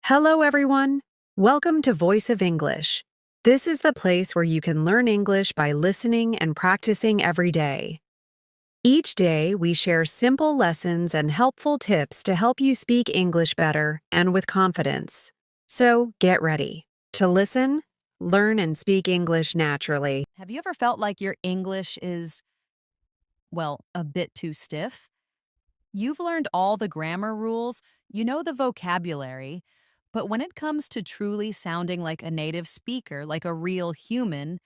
Hello, everyone. Welcome to Voice of English. This is the place where you can learn English by listening and practicing every day. Each day, we share simple lessons and helpful tips to help you speak English better and with confidence. So get ready to listen, learn, and speak English naturally. Have you ever felt like your English is, well, a bit too stiff? You've learned all the grammar rules, you know the vocabulary, but when it comes to truly sounding like a native speaker, like a real human,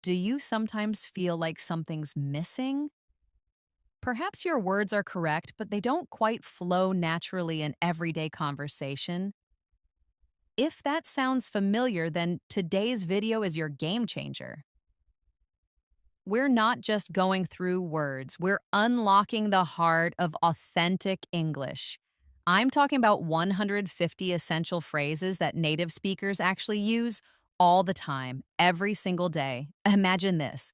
do you sometimes feel like something's missing? Perhaps your words are correct, but they don't quite flow naturally in everyday conversation. If that sounds familiar, then today's video is your game changer. We're not just going through words, we're unlocking the heart of authentic English. I'm talking about 150 essential phrases that native speakers actually use all the time, every single day. Imagine this.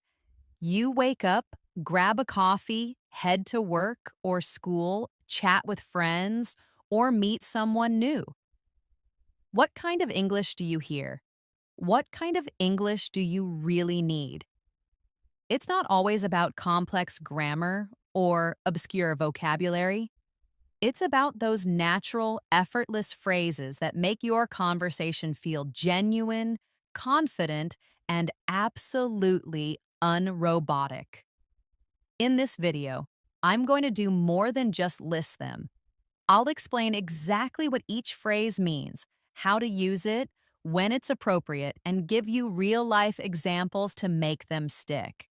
You wake up, grab a coffee, head to work or school, chat with friends, or meet someone new. What kind of English do you hear? What kind of English do you really need? It's not always about complex grammar or obscure vocabulary. It's about those natural, effortless phrases that make your conversation feel genuine, confident, and absolutely unrobotic. In this video, I'm going to do more than just list them. I'll explain exactly what each phrase means, how to use it, when it's appropriate, and give you real-life examples to make them stick.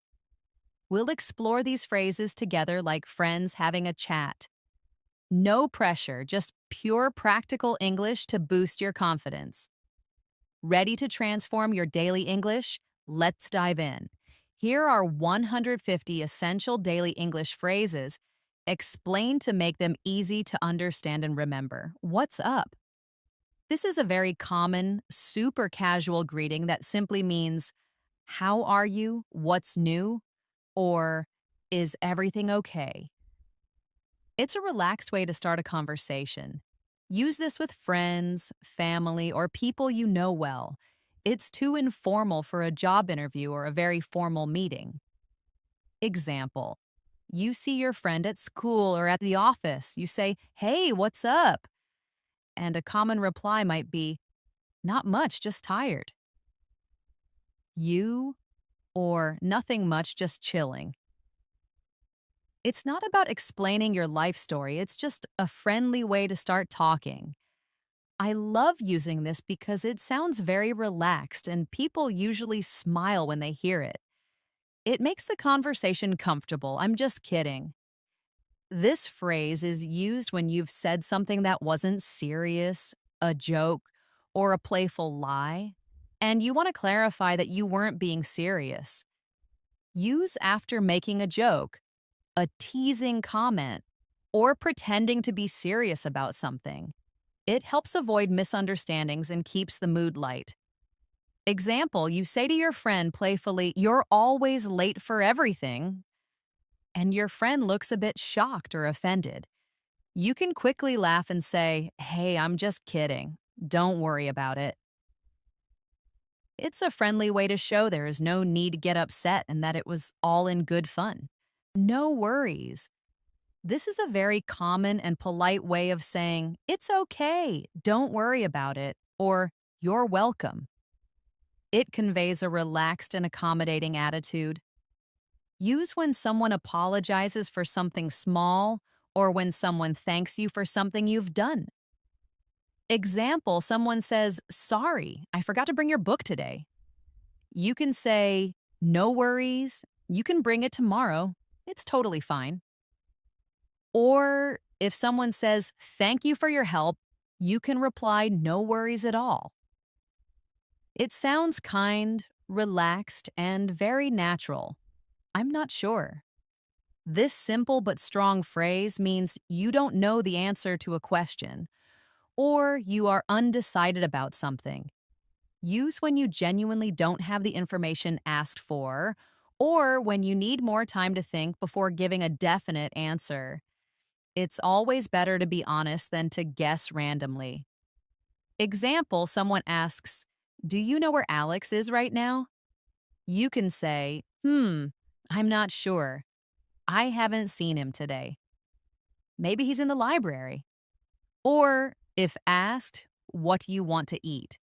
We'll explore these phrases together like friends having a chat. No pressure, just pure practical English to boost your confidence. Ready to transform your daily English? Let's dive in. Here are 150 essential daily English phrases explained to make them easy to understand and remember. What's up? This is a very common, super casual greeting that simply means, how are you? What's new? Or, is everything okay? It's a relaxed way to start a conversation. Use this with friends, family, or people you know well. It's too informal for a job interview or a very formal meeting. Example. You see your friend at school or at the office. You say, "Hey, what's up?" And a common reply might be, "Not much, just tired." You or "Nothing much, just chilling." It's not about explaining your life story, it's just a friendly way to start talking. I love using this because it sounds very relaxed and people usually smile when they hear it. It makes the conversation comfortable. I'm just kidding. This phrase is used when you've said something that wasn't serious, a joke, or a playful lie, and you want to clarify that you weren't being serious. Use after making a joke, a teasing comment, or pretending to be serious about something. It helps avoid misunderstandings and keeps the mood light. Example, you say to your friend playfully, "You're always late for everything," and your friend looks a bit shocked or offended. You can quickly laugh and say, "Hey, I'm just kidding. Don't worry about it." It's a friendly way to show there is no need to get upset and that it was all in good fun. No worries. This is a very common and polite way of saying, "It's okay, don't worry about it," or "You're welcome." It conveys a relaxed and accommodating attitude. Use when someone apologizes for something small or when someone thanks you for something you've done. Example, someone says, "Sorry, I forgot to bring your book today." You can say, "No worries, you can bring it tomorrow. It's totally fine." Or if someone says, "Thank you for your help," you can reply, "No worries at all." It sounds kind, relaxed, and very natural. I'm not sure. This simple but strong phrase means you don't know the answer to a question, or you are undecided about something. Use when you genuinely don't have the information asked for, or when you need more time to think before giving a definite answer. It's always better to be honest than to guess randomly. Example, someone asks, "Do you know where Alex is right now?" You can say, I'm not sure. I haven't seen him today. Maybe he's in the library. Or, if asked, "What do you want to eat?"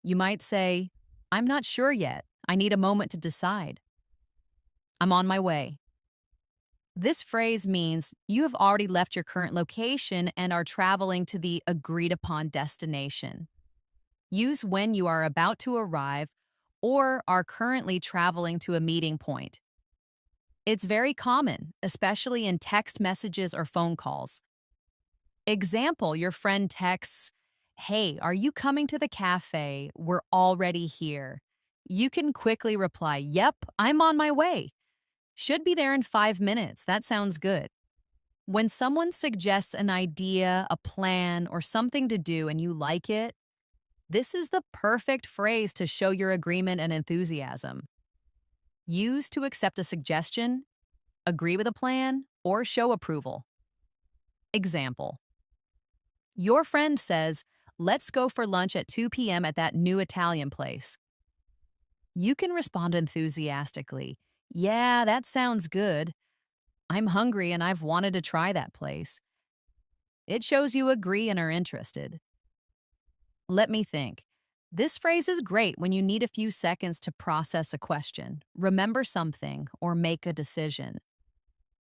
You might say, "I'm not sure yet. I need a moment to decide. I'm on my way." This phrase means you have already left your current location and are traveling to the agreed upon destination. Use when you are about to arrive or are currently traveling to a meeting point. It's very common, especially in text messages or phone calls. Example, your friend texts, "Hey, are you coming to the cafe? We're already here." You can quickly reply, "Yep, I'm on my way. Should be there in 5 minutes. That sounds good." When someone suggests an idea, a plan, or something to do and you like it, this is the perfect phrase to show your agreement and enthusiasm. Use to accept a suggestion, agree with a plan, or show approval. Example, your friend says, "Let's go for lunch at 2 p.m. at that new Italian place." You can respond enthusiastically, "Yeah, that sounds good. I'm hungry and I've wanted to try that place." It shows you agree and are interested. Let me think. This phrase is great when you need a few seconds to process a question, remember something, or make a decision.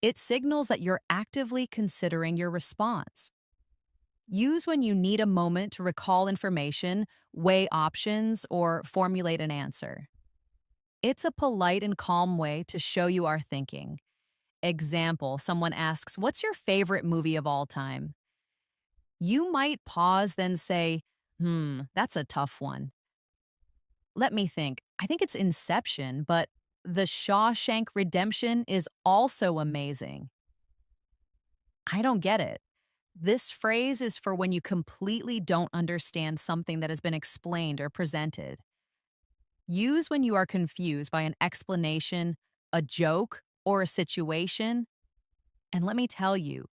It signals that you're actively considering your response. Use when you need a moment to recall information, weigh options, or formulate an answer. It's a polite and calm way to show you are thinking. Example, someone asks, "What's your favorite movie of all time?" You might pause, then say, that's a tough one. Let me think. I think it's Inception, but The Shawshank Redemption is also amazing. I don't get it. This phrase is for when you completely don't understand something that has been explained or presented. Use when you are confused by an explanation, a joke, or a situation. And let me tell you,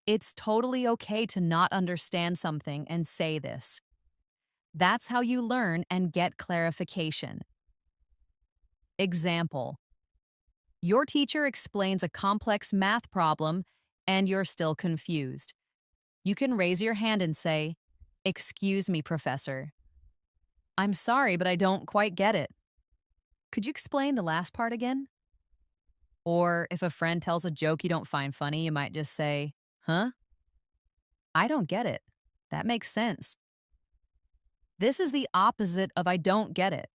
it's totally okay to not understand something and say this. That's how you learn and get clarification. Example, your teacher explains a complex math problem and you're still confused. You can raise your hand and say, "Excuse me, professor. I'm sorry, but I don't quite get it. Could you explain the last part again?" Or if a friend tells a joke you don't find funny, you might just say, "Huh? I don't get it. That makes sense." This is the opposite of "I don't get it."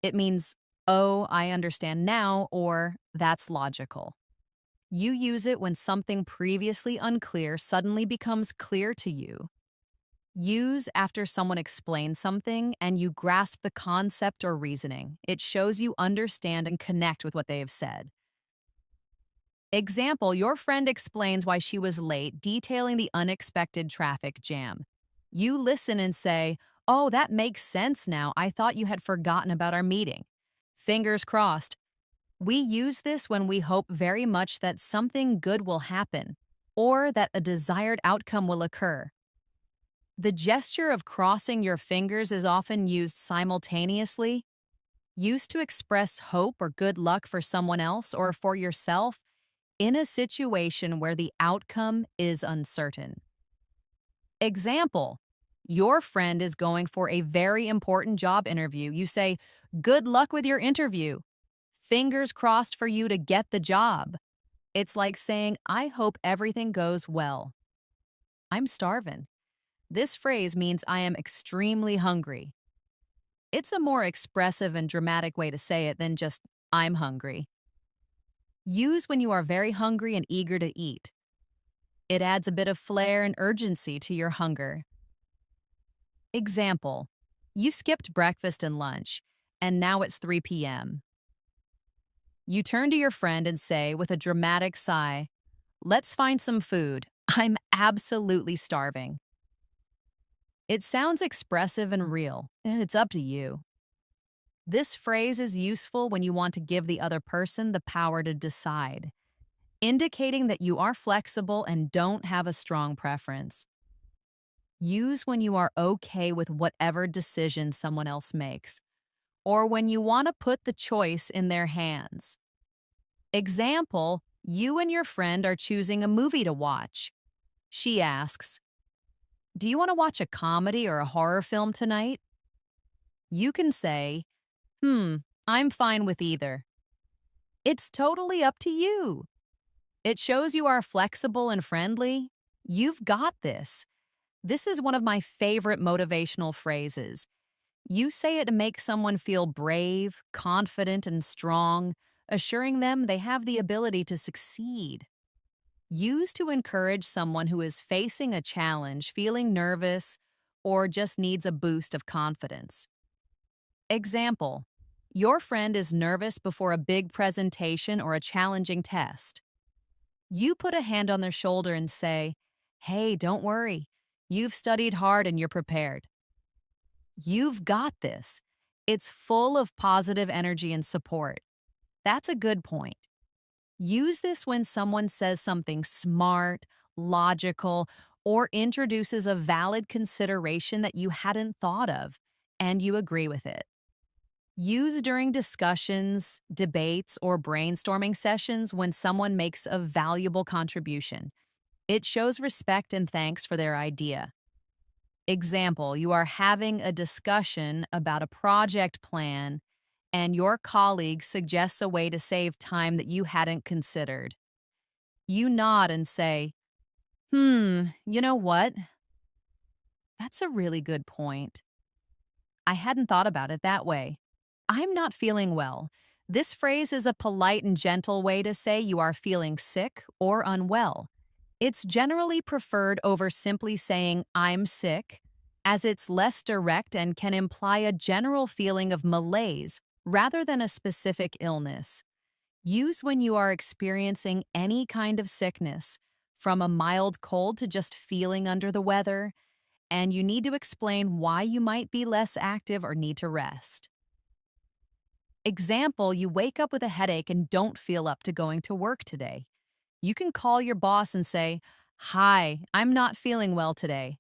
It means, "Oh, I understand now," or "That's logical." You use it when something previously unclear suddenly becomes clear to you. Use after someone explains something and you grasp the concept or reasoning. It shows you understand and connect with what they have said. Example, your friend explains why she was late, detailing the unexpected traffic jam. You listen and say, "Oh, that makes sense now. I thought you had forgotten about our meeting." Fingers crossed. We use this when we hope very much that something good will happen or that a desired outcome will occur. The gesture of crossing your fingers is often used simultaneously, used to express hope or good luck for someone else or for yourself in a situation where the outcome is uncertain. Example, your friend is going for a very important job interview. You say, "Good luck with your interview. Fingers crossed for you to get the job." It's like saying, "I hope everything goes well." I'm starving. This phrase means I am extremely hungry. It's a more expressive and dramatic way to say it than just "I'm hungry." Use when you are very hungry and eager to eat. It adds a bit of flair and urgency to your hunger. Example, you skipped breakfast and lunch, and now it's 3 p.m. You turn to your friend and say, with a dramatic sigh, "Let's find some food. I'm absolutely starving." It sounds expressive and real, and it's up to you. This phrase is useful when you want to give the other person the power to decide, indicating that you are flexible and don't have a strong preference. Use when you are okay with whatever decision someone else makes, or when you want to put the choice in their hands. Example, you and your friend are choosing a movie to watch. She asks, "Do you want to watch a comedy or a horror film tonight?" You can say, "Hmm, I'm fine with either." It's totally up to you. It shows you are flexible and friendly. You've got this. This is one of my favorite motivational phrases. You say it to make someone feel brave, confident, and strong, assuring them they have the ability to succeed. Use to encourage someone who is facing a challenge, feeling nervous, or just needs a boost of confidence. Example, your friend is nervous before a big presentation or a challenging test. You put a hand on their shoulder and say, "Hey, don't worry. You've studied hard and you're prepared. You've got this." It's full of positive energy and support. That's a good point. Use this when someone says something smart, logical, or introduces a valid consideration that you hadn't thought of, and you agree with it. Use during discussions, debates, or brainstorming sessions when someone makes a valuable contribution. It shows respect and thanks for their idea. Example, you are having a discussion about a project plan and your colleague suggests a way to save time that you hadn't considered. You nod and say, you know what? That's a really good point. I hadn't thought about it that way. I'm not feeling well. This phrase is a polite and gentle way to say you are feeling sick or unwell. It's generally preferred over simply saying, "I'm sick," as it's less direct and can imply a general feeling of malaise rather than a specific illness. Use when you are experiencing any kind of sickness, from a mild cold to just feeling under the weather, and you need to explain why you might be less active or need to rest. Example, you wake up with a headache and don't feel up to going to work today. You can call your boss and say, "Hi, I'm not feeling well today.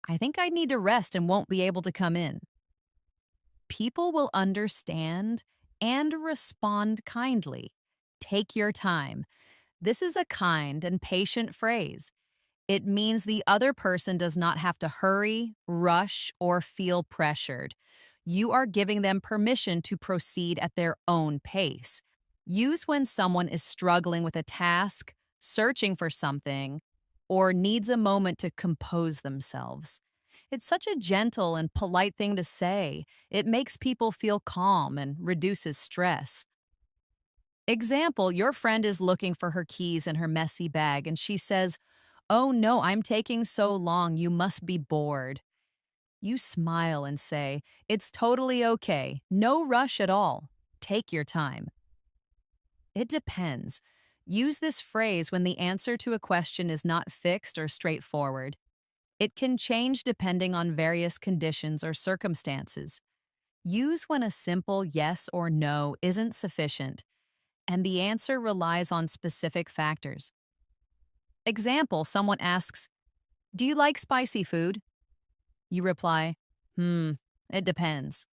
I think I need to rest and won't be able to come in." People will understand and respond kindly. Take your time. This is a kind and patient phrase. It means the other person does not have to hurry, rush, or feel pressured. You are giving them permission to proceed at their own pace. Use when someone is struggling with a task, searching for something, or needs a moment to compose themselves. It's such a gentle and polite thing to say. It makes people feel calm and reduces stress. Example, your friend is looking for her keys in her messy bag and she says, "Oh no, I'm taking so long, you must be bored." You smile and say, "It's totally okay. No rush at all. Take your time." It depends. Use this phrase when the answer to a question is not fixed or straightforward. It can change depending on various conditions or circumstances. Use when a simple yes or no isn't sufficient, and the answer relies on specific factors. Example, someone asks, "Do you like spicy food?" You reply, it depends."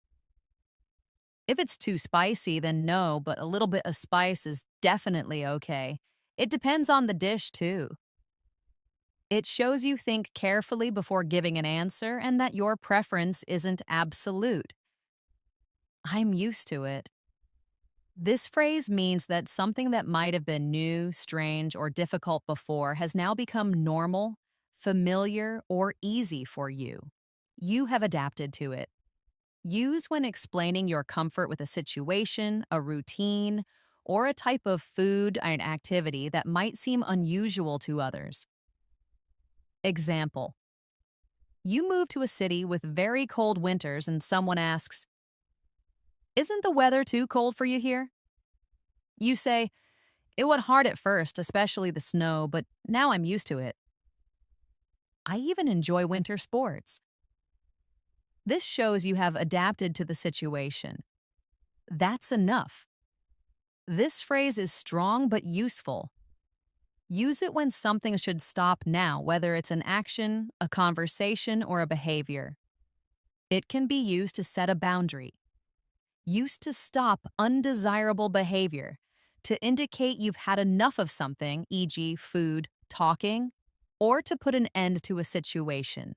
If it's too spicy, then no, but a little bit of spice is definitely okay. It depends on the dish, too. It shows you think carefully before giving an answer and that your preference isn't absolute. "I'm used to it." This phrase means that something that might have been new, strange, or difficult before has now become normal, familiar, or easy for you. You have adapted to it. Use when explaining your comfort with a situation, a routine, or a type of food and activity that might seem unusual to others. Example, you move to a city with very cold winters and someone asks, "Isn't the weather too cold for you here?" You say, "It went hard at first, especially the snow, but now I'm used to it. I even enjoy winter sports." This shows you have adapted to the situation. That's enough. This phrase is strong but useful. Use it when something should stop now, whether it's an action, a conversation, or a behavior. It can be used to set a boundary. Used to stop undesirable behavior, to indicate you've had enough of something, e.g., food, talking, or to put an end to a situation.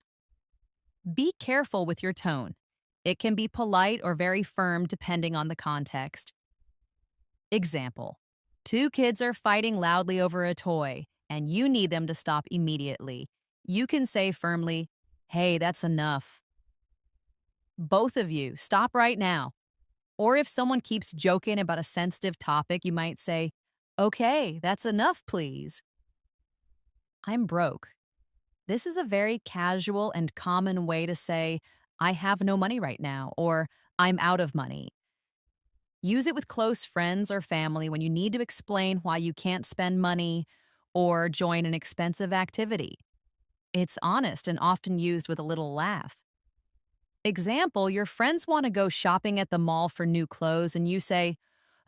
Be careful with your tone. It can be polite or very firm depending on the context. Example: two kids are fighting loudly over a toy, and you need them to stop immediately. You can say firmly, "Hey, that's enough. Both of you, stop right now." Or if someone keeps joking about a sensitive topic, you might say, "Okay, that's enough, please." I'm broke. This is a very casual and common way to say, "I have no money right now," or "I'm out of money." Use it with close friends or family when you need to explain why you can't spend money or join an expensive activity. It's honest and often used with a little laugh. Example: your friends want to go shopping at the mall for new clothes, and you say,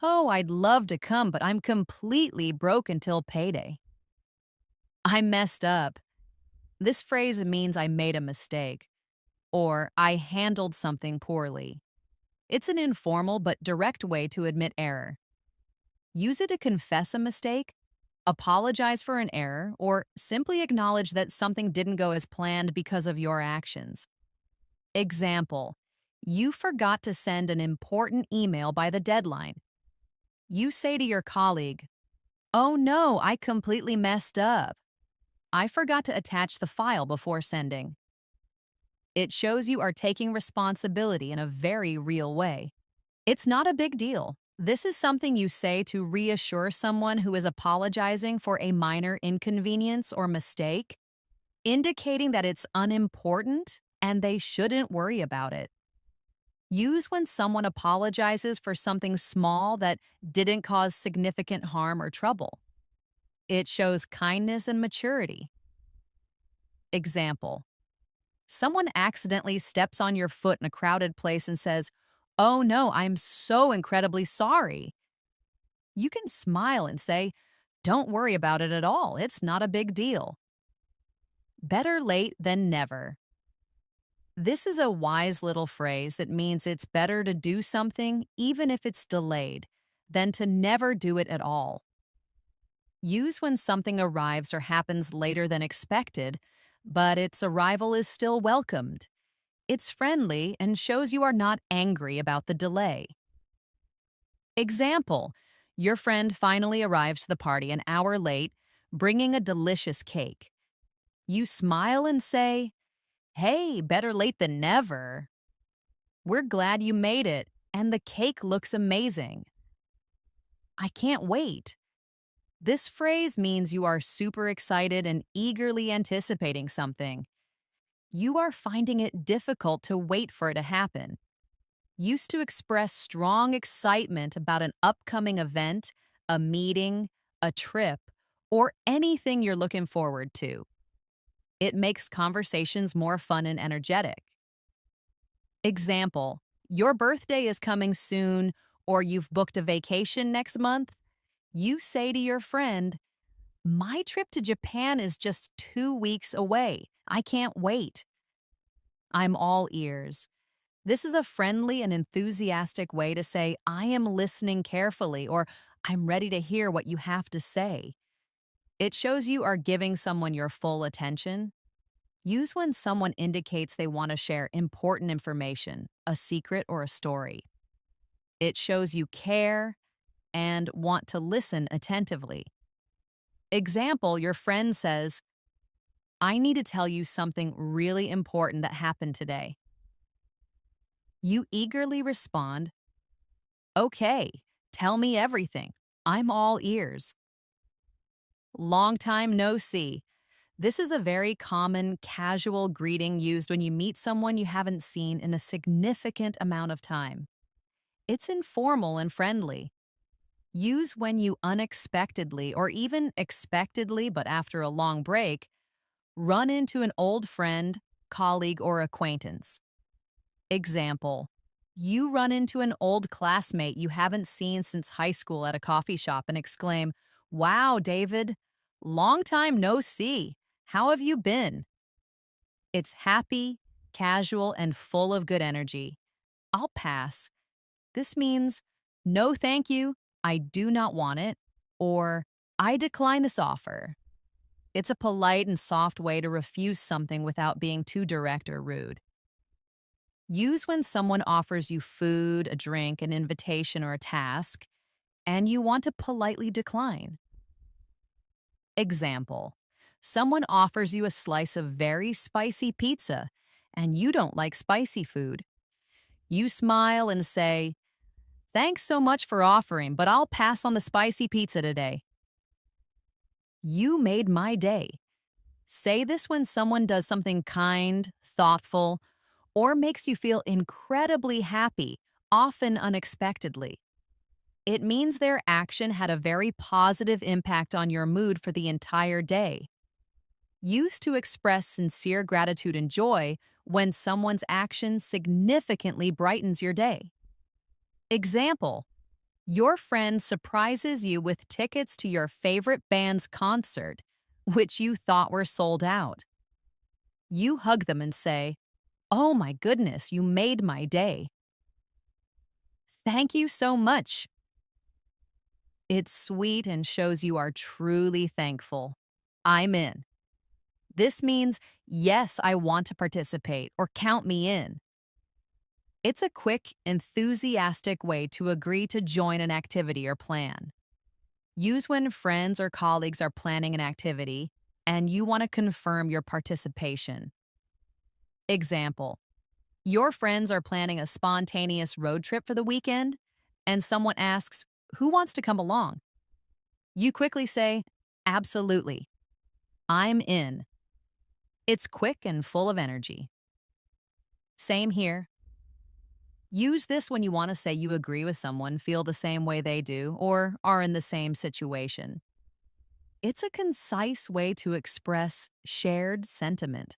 "Oh, I'd love to come, but I'm completely broke until payday." I messed up. This phrase means I made a mistake, or I handled something poorly. It's an informal but direct way to admit error. Use it to confess a mistake, apologize for an error, or simply acknowledge that something didn't go as planned because of your actions. Example: you forgot to send an important email by the deadline. You say to your colleague, "Oh no, I completely messed up. I forgot to attach the file before sending." It shows you are taking responsibility in a very real way. It's not a big deal. This is something you say to reassure someone who is apologizing for a minor inconvenience or mistake, indicating that it's unimportant and they shouldn't worry about it. Use when someone apologizes for something small that didn't cause significant harm or trouble. It shows kindness and maturity. Example: someone accidentally steps on your foot in a crowded place and says, "Oh no, I'm so incredibly sorry." You can smile and say, "Don't worry about it at all. It's not a big deal." Better late than never. This is a wise little phrase that means it's better to do something even if it's delayed than to never do it at all. Use when something arrives or happens later than expected, but its arrival is still welcomed. It's friendly and shows you are not angry about the delay. Example: your friend finally arrives to the party an hour late, bringing a delicious cake. You smile and say, "Hey, better late than never. We're glad you made it, and the cake looks amazing. I can't wait." This phrase means you are super excited and eagerly anticipating something. You are finding it difficult to wait for it to happen. Used to express strong excitement about an upcoming event, a meeting, a trip, or anything you're looking forward to. It makes conversations more fun and energetic. Example: your birthday is coming soon, or you've booked a vacation next month. You say to your friend, "My trip to Japan is just 2 weeks away. I can't wait." I'm all ears. This is a friendly and enthusiastic way to say, "I am listening carefully," or "I'm ready to hear what you have to say." It shows you are giving someone your full attention. Use when someone indicates they want to share important information, a secret or a story. It shows you care and want to listen attentively. Example: your friend says, "I need to tell you something really important that happened today." You eagerly respond, "Okay, tell me everything. I'm all ears." Long time no see. This is a very common casual greeting used when you meet someone you haven't seen in a significant amount of time. It's informal and friendly. Use when you unexpectedly, or even expectedly but after a long break, run into an old friend, colleague, or acquaintance. Example: you run into an old classmate you haven't seen since high school at a coffee shop and exclaim, "Wow, David, long time no see. How have you been? It's happy, casual, and full of good energy. I'll pass. This means no thank you, I do not want it, or I decline this offer. It's a polite and soft way to refuse something without being too direct or rude. Use when someone offers you food, a drink, an invitation, or a task, and you want to politely decline. Example: someone offers you a slice of very spicy pizza, and you don't like spicy food. You smile and say, "Thanks so much for offering, but I'll pass on the spicy pizza today." You made my day. Say this when someone does something kind, thoughtful, or makes you feel incredibly happy, often unexpectedly. It means their action had a very positive impact on your mood for the entire day. Use to express sincere gratitude and joy when someone's action significantly brightens your day. Example: your friend surprises you with tickets to your favorite band's concert, which you thought were sold out. You hug them and say, "Oh my goodness, you made my day. Thank you so much." It's sweet and shows you are truly thankful. I'm in. This means, yes, I want to participate, or count me in. It's a quick, enthusiastic way to agree to join an activity or plan. Use when friends or colleagues are planning an activity and you want to confirm your participation. Example: your friends are planning a spontaneous road trip for the weekend, and someone asks, "Who wants to come along?" You quickly say, "Absolutely. I'm in." It's quick and full of energy. Same here. Use this when you want to say you agree with someone, feel the same way they do, or are in the same situation. It's a concise way to express shared sentiment.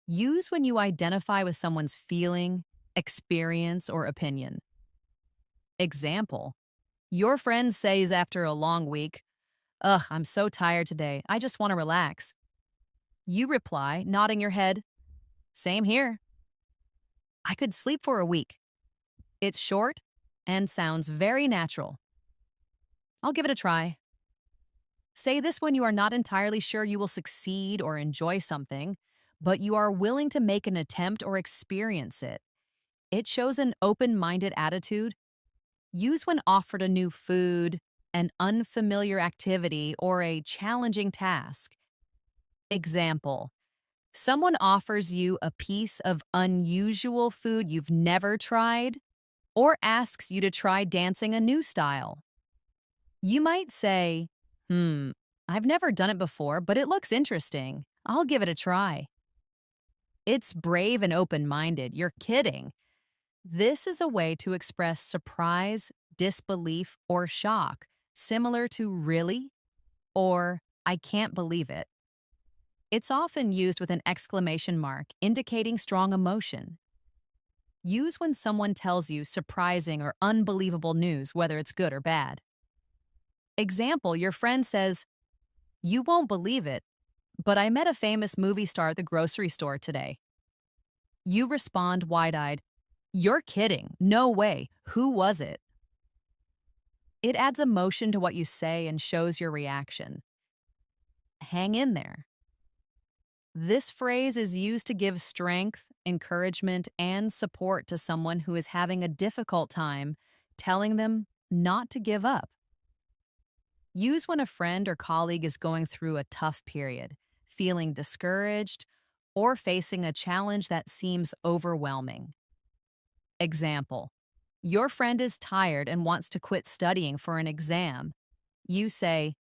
Use when you identify with someone's feeling, experience, or opinion. Example: your friend says after a long week, "Ugh, I'm so tired today. I just want to relax." You reply, nodding your head, "Same here. I could sleep for a week." It's short and sounds very natural. I'll give it a try. Say this when you are not entirely sure you will succeed or enjoy something, but you are willing to make an attempt or experience it. It shows an open-minded attitude. Use when offered a new food, an unfamiliar activity, or a challenging task. Example: someone offers you a piece of unusual food you've never tried, or asks you to try dancing a new style. You might say, I've never done it before, but it looks interesting. I'll give it a try." It's brave and open-minded. You're kidding. This is a way to express surprise, disbelief, or shock, similar to "really?" or "I can't believe it." It's often used with an exclamation mark, indicating strong emotion. Use when someone tells you surprising or unbelievable news, whether it's good or bad. Example: your friend says, "You won't believe it, but I met a famous movie star at the grocery store today." You respond wide-eyed, "You're kidding. No way. Who was it?" It adds emotion to what you say and shows your reaction. Hang in there. This phrase is used to give strength, encouragement, and support to someone who is having a difficult time, telling them not to give up. Use when a friend or colleague is going through a tough period, feeling discouraged, or facing a challenge that seems overwhelming. Example: your friend is tired and wants to quit studying for an exam. You say,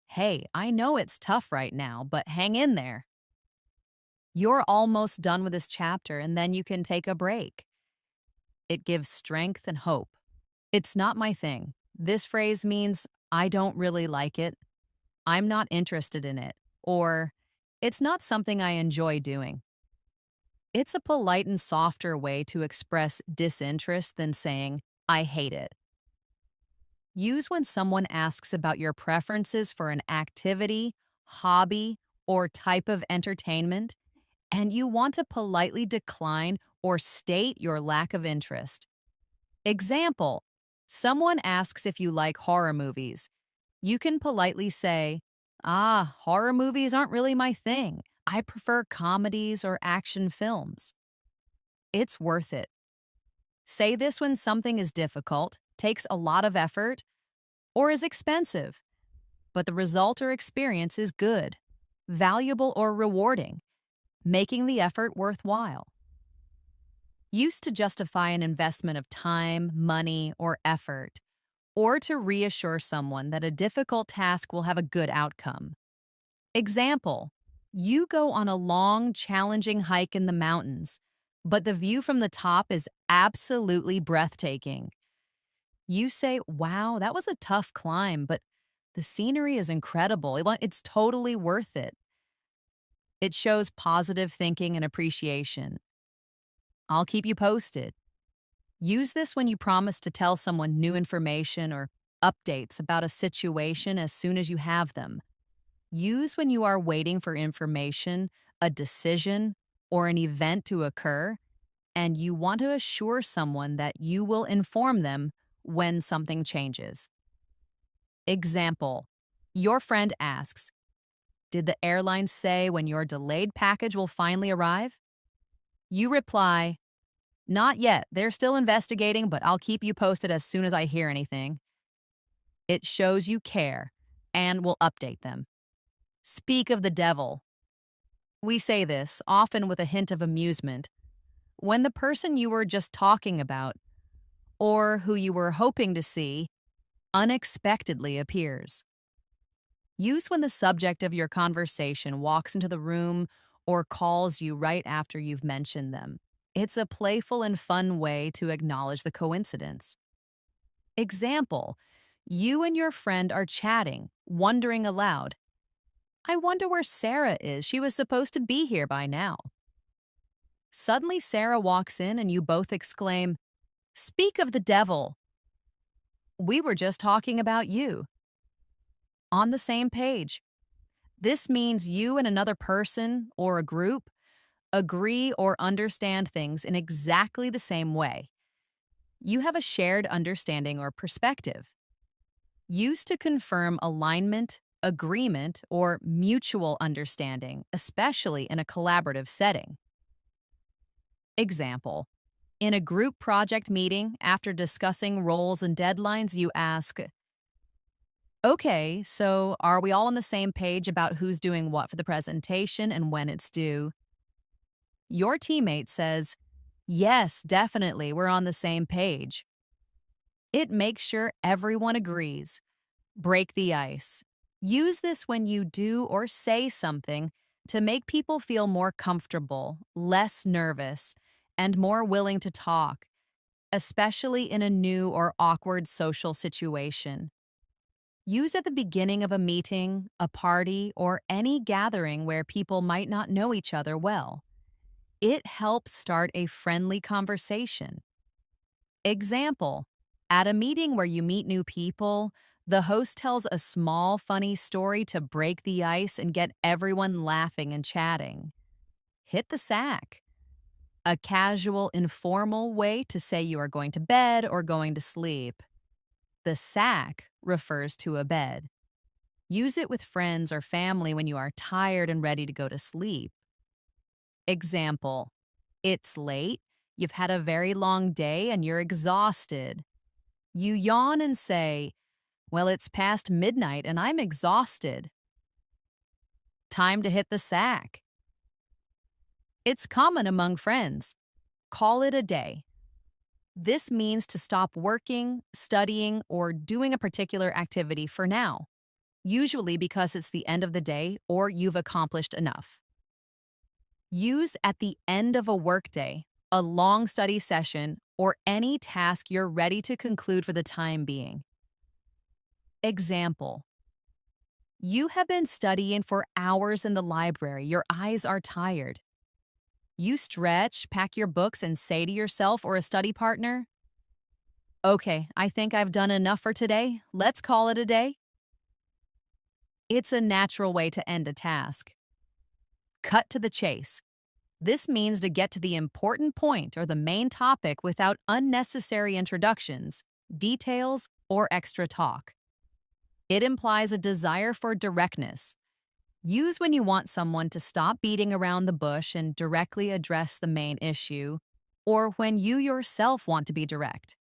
"Hey, I know it's tough right now, but hang in there. You're almost done with this chapter and then you can take a break." It gives strength and hope. It's not my thing. This phrase means I don't really like it, I'm not interested in it, or it's not something I enjoy doing. It's a polite and softer way to express disinterest than saying, "I hate it." Use when someone asks about your preferences for an activity, hobby, or type of entertainment, and you want to politely decline or state your lack of interest. Example: someone asks if you like horror movies. You can politely say, horror movies aren't really my thing. I prefer comedies or action films. It's worth it. Say this when something is difficult, takes a lot of effort, or is expensive, but the result or experience is good, valuable, or rewarding, making the effort worthwhile. Use to justify an investment of time, money, or effort, or to reassure someone that a difficult task will have a good outcome. Example: you go on a long, challenging hike in the mountains, but the view from the top is absolutely breathtaking. You say, wow, that was a tough climb, but the scenery is incredible. It's totally worth it. It shows positive thinking and appreciation. I'll keep you posted. Use this when you promise to tell someone new information or updates about a situation as soon as you have them. Use when you are waiting for information, a decision, or an event to occur, and you want to assure someone that you will inform them when something changes. Example: your friend asks, did the airline say when your delayed package will finally arrive? You reply, not yet. They're still investigating, but I'll keep you posted as soon as I hear anything. It shows you care and will update them. Speak of the devil. We say this, often with a hint of amusement, when the person you were just talking about, or who you were hoping to see, unexpectedly appears. Use when the subject of your conversation walks into the room or calls you right after you've mentioned them. It's a playful and fun way to acknowledge the coincidence. Example: you and your friend are chatting, wondering aloud, I wonder where Sarah is. She was supposed to be here by now. Suddenly, Sarah walks in and you both exclaim, speak of the devil. We were just talking about you. On the same page. This means you and another person or a group agree or understand things in exactly the same way. You have a shared understanding or perspective. Used to confirm alignment, agreement, or mutual understanding, especially in a collaborative setting. Example: in a group project meeting, after discussing roles and deadlines, you ask, okay, so are we all on the same page about who's doing what for the presentation and when it's due? Your teammate says, yes, definitely, we're on the same page. It makes sure everyone agrees. Break the ice. Use this when you do or say something to make people feel more comfortable, less nervous, and more willing to talk, especially in a new or awkward social situation. Use at the beginning of a meeting, a party, or any gathering where people might not know each other well. It helps start a friendly conversation. Example: at a meeting where you meet new people, the host tells a small, funny story to break the ice and get everyone laughing and chatting. Hit the sack. A casual, informal way to say you are going to bed or going to sleep. The sack refers to a bed. Use it with friends or family when you are tired and ready to go to sleep. Example: it's late, you've had a very long day and you're exhausted. You yawn and say, well, it's past midnight and I'm exhausted. Time to hit the sack. It's common among friends. Call it a day. This means to stop working, studying, or doing a particular activity for now, usually because it's the end of the day or you've accomplished enough. Use at the end of a workday, a long study session, or any task you're ready to conclude for the time being. Example: you have been studying for hours in the library. Your eyes are tired. You stretch, pack your books, and say to yourself or a study partner, Okay, I think I've done enough for today. Let's call it a day. It's a natural way to end a task. Cut to the chase. This means to get to the important point or the main topic without unnecessary introductions, details, or extra talk. It implies a desire for directness. Use when you want someone to stop beating around the bush and directly address the main issue, or when you yourself want to be direct.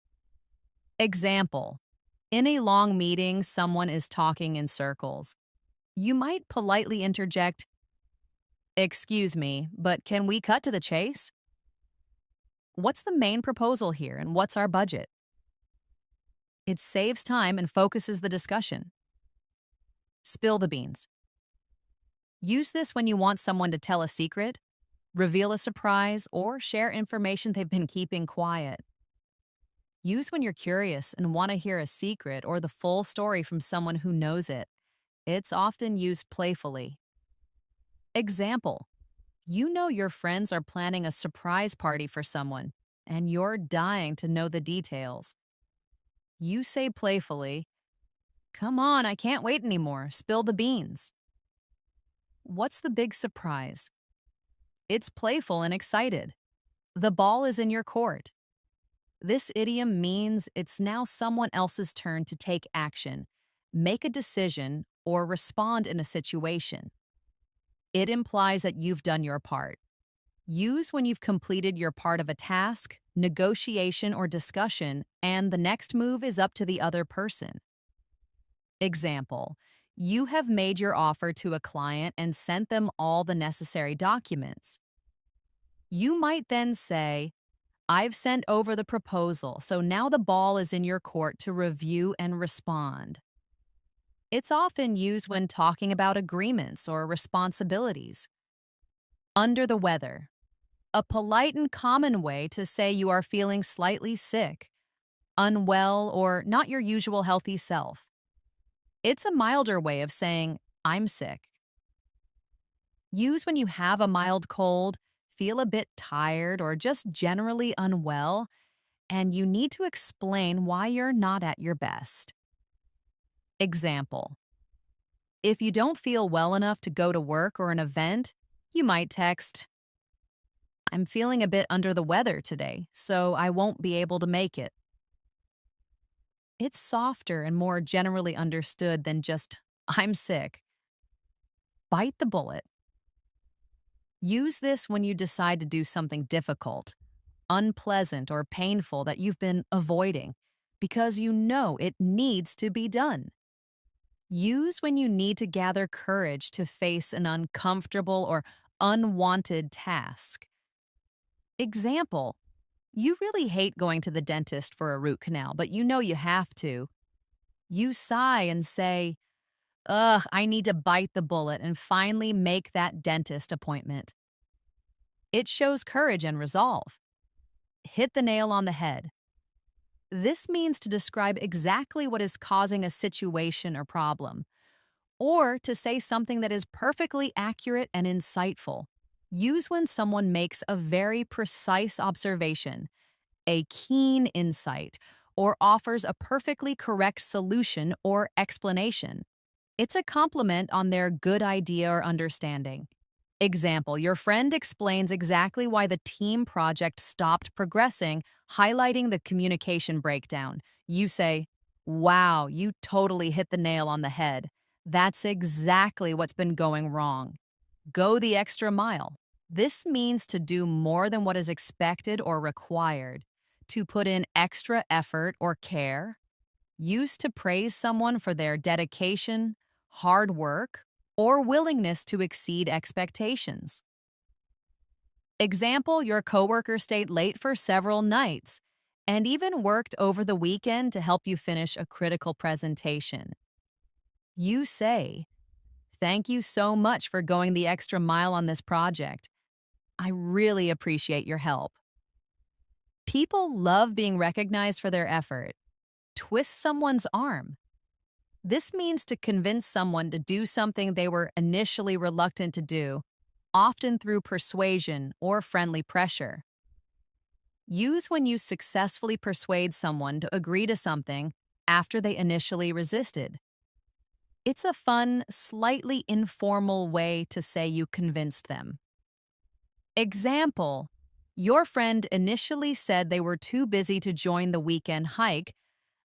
Example: in a long meeting, someone is talking in circles. You might politely interject, "Excuse me, but can we cut to the chase? What's the main proposal here and what's our budget?" It saves time and focuses the discussion. Spill the beans. Use this when you want someone to tell a secret, reveal a surprise, or share information they've been keeping quiet. Use when you're curious and want to hear a secret or the full story from someone who knows it. It's often used playfully. Example: you know your friends are planning a surprise party for someone, and you're dying to know the details. You say playfully, "Come on, I can't wait anymore. Spill the beans." What's the big surprise? It's playful and excited. The ball is in your court. This idiom means it's now someone else's turn to take action, make a decision, or respond in a situation. It implies that you've done your part. Use when you've completed your part of a task, negotiation, or discussion, and the next move is up to the other person. Example: you have made your offer to a client and sent them all the necessary documents. You might then say, "I've sent over the proposal, so now the ball is in your court to review and respond." It's often used when talking about agreements or responsibilities. Under the weather. A polite and common way to say you are feeling slightly sick, unwell, or not your usual healthy self. It's a milder way of saying, "I'm sick." Use when you have a mild cold, feel a bit tired, or just generally unwell, and you need to explain why you're not at your best. Example: if you don't feel well enough to go to work or an event, you might text, "I'm feeling a bit under the weather today, so I won't be able to make it." It's softer and more generally understood than just, "I'm sick." Bite the bullet. Use this when you decide to do something difficult, unpleasant, or painful that you've been avoiding because you know it needs to be done. Use when you need to gather courage to face an uncomfortable or unwanted task. Example: you really hate going to the dentist for a root canal, but you know you have to. You sigh and say, "Ugh, I need to bite the bullet and finally make that dentist appointment." It shows courage and resolve. Hit the nail on the head. This means to describe exactly what is causing a situation or problem, or to say something that is perfectly accurate and insightful. Use when someone makes a very precise observation, a keen insight, or offers a perfectly correct solution or explanation. It's a compliment on their good idea or understanding. Example: your friend explains exactly why the team project stopped progressing, highlighting the communication breakdown. You say, "Wow, you totally hit the nail on the head. That's exactly what's been going wrong." Go the extra mile. This means to do more than what is expected or required, to put in extra effort or care. Used to praise someone for their dedication, hard work, or willingness to exceed expectations. Example: your coworker stayed late for several nights and even worked over the weekend to help you finish a critical presentation. You say, "Thank you so much for going the extra mile on this project. I really appreciate your help." People love being recognized for their effort. Twist someone's arm. This means to convince someone to do something they were initially reluctant to do, often through persuasion or friendly pressure. Use when you successfully persuade someone to agree to something after they initially resisted. It's a fun, slightly informal way to say you convinced them. Example: your friend initially said they were too busy to join the weekend hike,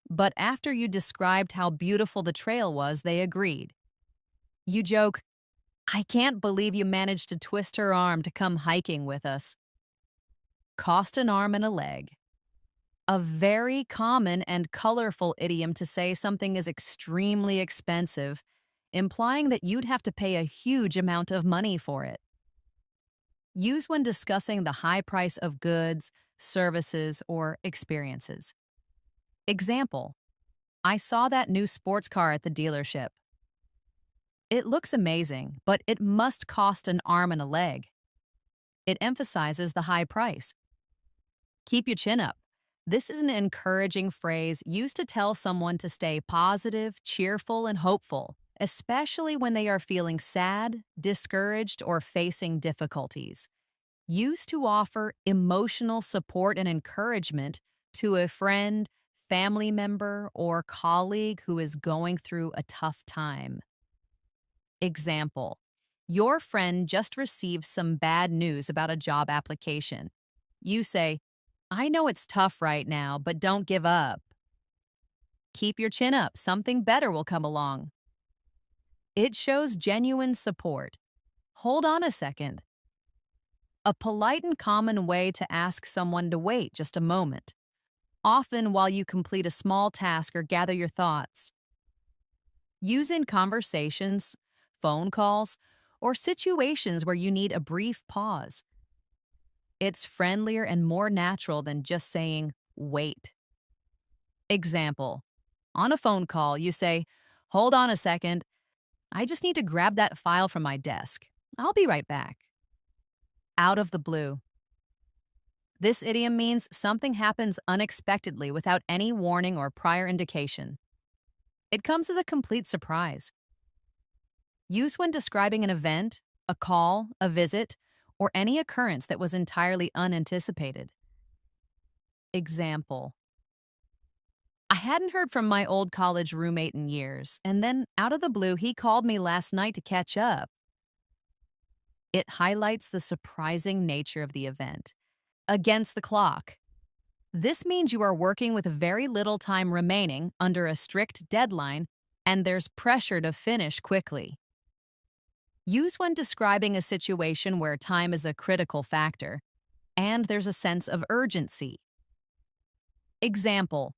but after you described how beautiful the trail was, they agreed. You joke, "I can't believe you managed to twist her arm to come hiking with us." Cost an arm and a leg. A very common and colorful idiom to say something is extremely expensive, implying that you'd have to pay a huge amount of money for it. Use when discussing the high price of goods, services, or experiences. Example: I saw that new sports car at the dealership. It looks amazing, but it must cost an arm and a leg. It emphasizes the high price. Keep your chin up. This is an encouraging phrase used to tell someone to stay positive, cheerful, and hopeful, especially when they are feeling sad, discouraged, or facing difficulties. Used to offer emotional support and encouragement to a friend, family member, or colleague who is going through a tough time. Example: your friend just received some bad news about a job application. You say, "I know it's tough right now, but don't give up. Keep your chin up, something better will come along." It shows genuine support. Hold on a second. A polite and common way to ask someone to wait just a moment, often while you complete a small task or gather your thoughts. Use in conversations, phone calls, or situations where you need a brief pause. It's friendlier and more natural than just saying, "wait." Example: on a phone call, you say, "Hold on a second. I just need to grab that file from my desk. I'll be right back." Out of the blue. This idiom means something happens unexpectedly without any warning or prior indication. It comes as a complete surprise. Use when describing an event, a call, a visit, or any occurrence that was entirely unanticipated. Example: I hadn't heard from my old college roommate in years, and then out of the blue, he called me last night to catch up. It highlights the surprising nature of the event. Against the clock. This means you are working with very little time remaining under a strict deadline, and there's pressure to finish quickly. Use when describing a situation where time is a critical factor, and there's a sense of urgency. Example: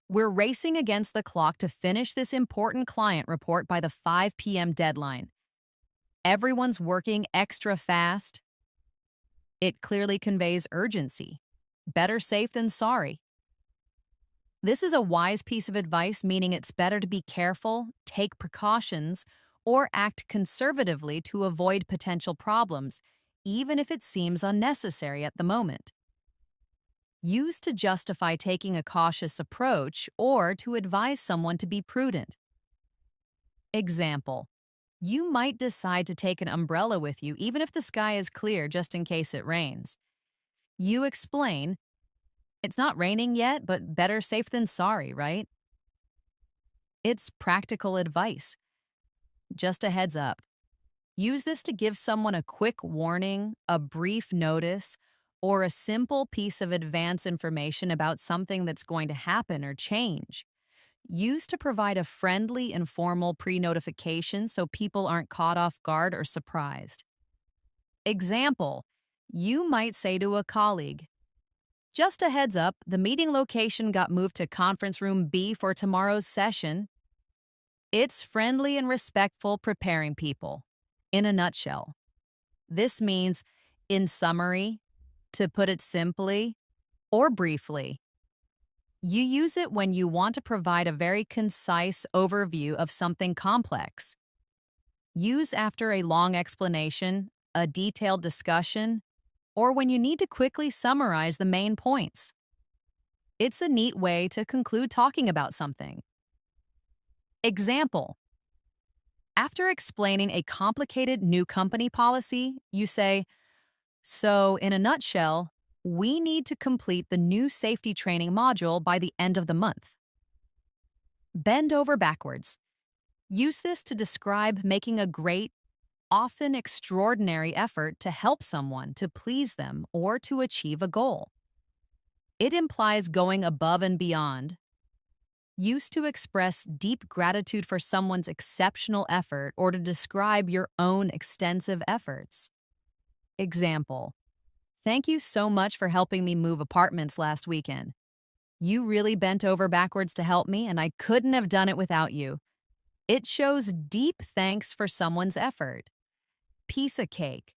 we're racing against the clock to finish this important client report by the 5 p.m. deadline. Everyone's working extra fast. It clearly conveys urgency. Better safe than sorry. This is a wise piece of advice, meaning it's better to be careful, take precautions, or act conservatively to avoid potential problems, even if it seems unnecessary at the moment. Used to justify taking a cautious approach or to advise someone to be prudent. Example: you might decide to take an umbrella with you even if the sky is clear just in case it rains. You explain, "It's not raining yet, but better safe than sorry, right?" It's practical advice. Just a heads up. Use this to give someone a quick warning, a brief notice, or a simple piece of advance information about something that's going to happen or change. Use to provide a friendly, informal pre-notification so people aren't caught off guard or surprised. Example: you might say to a colleague, "Just a heads up, the meeting location got moved to conference room B for tomorrow's session." It's friendly and respectful preparing people. In a nutshell, this means, in summary, to put it simply, or briefly. You use it when you want to provide a very concise overview of something complex. Use after a long explanation, a detailed discussion, or when you need to quickly summarize the main points. It's a neat way to conclude talking about something. Example: after explaining a complicated new company policy, you say, "So, in a nutshell, We need to complete the new safety training module by the end of the month. Bend over backwards. Use this to describe making a great, often extraordinary effort to help someone, to please them, or to achieve a goal. It implies going above and beyond. Used to express deep gratitude for someone's exceptional effort or to describe your own extensive efforts. Example: Thank you so much for helping me move apartments last weekend. You really bent over backwards to help me, and I couldn't have done it without you. It shows deep thanks for someone's effort. Piece of cake.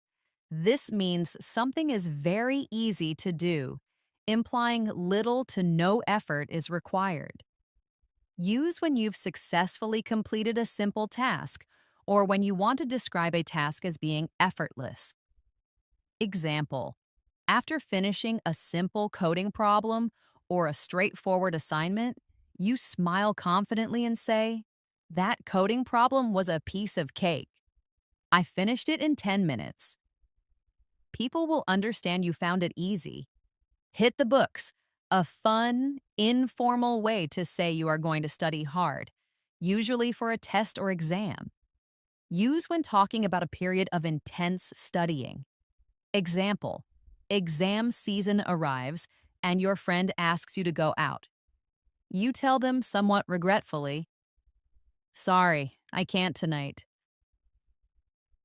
This means something is very easy to do, implying little to no effort is required. Use when you've successfully completed a simple task or when you want to describe a task as being effortless. Example: After finishing a simple coding problem or a straightforward assignment, you smile confidently and say, "That coding problem was a piece of cake. I finished it in 10 minutes." People will understand you found it easy. Hit the books, a fun, informal way to say you are going to study hard, usually for a test or exam. Use when talking about a period of intense studying. Example: Exam season arrives and your friend asks you to go out. You tell them somewhat regretfully, "Sorry, I can't tonight.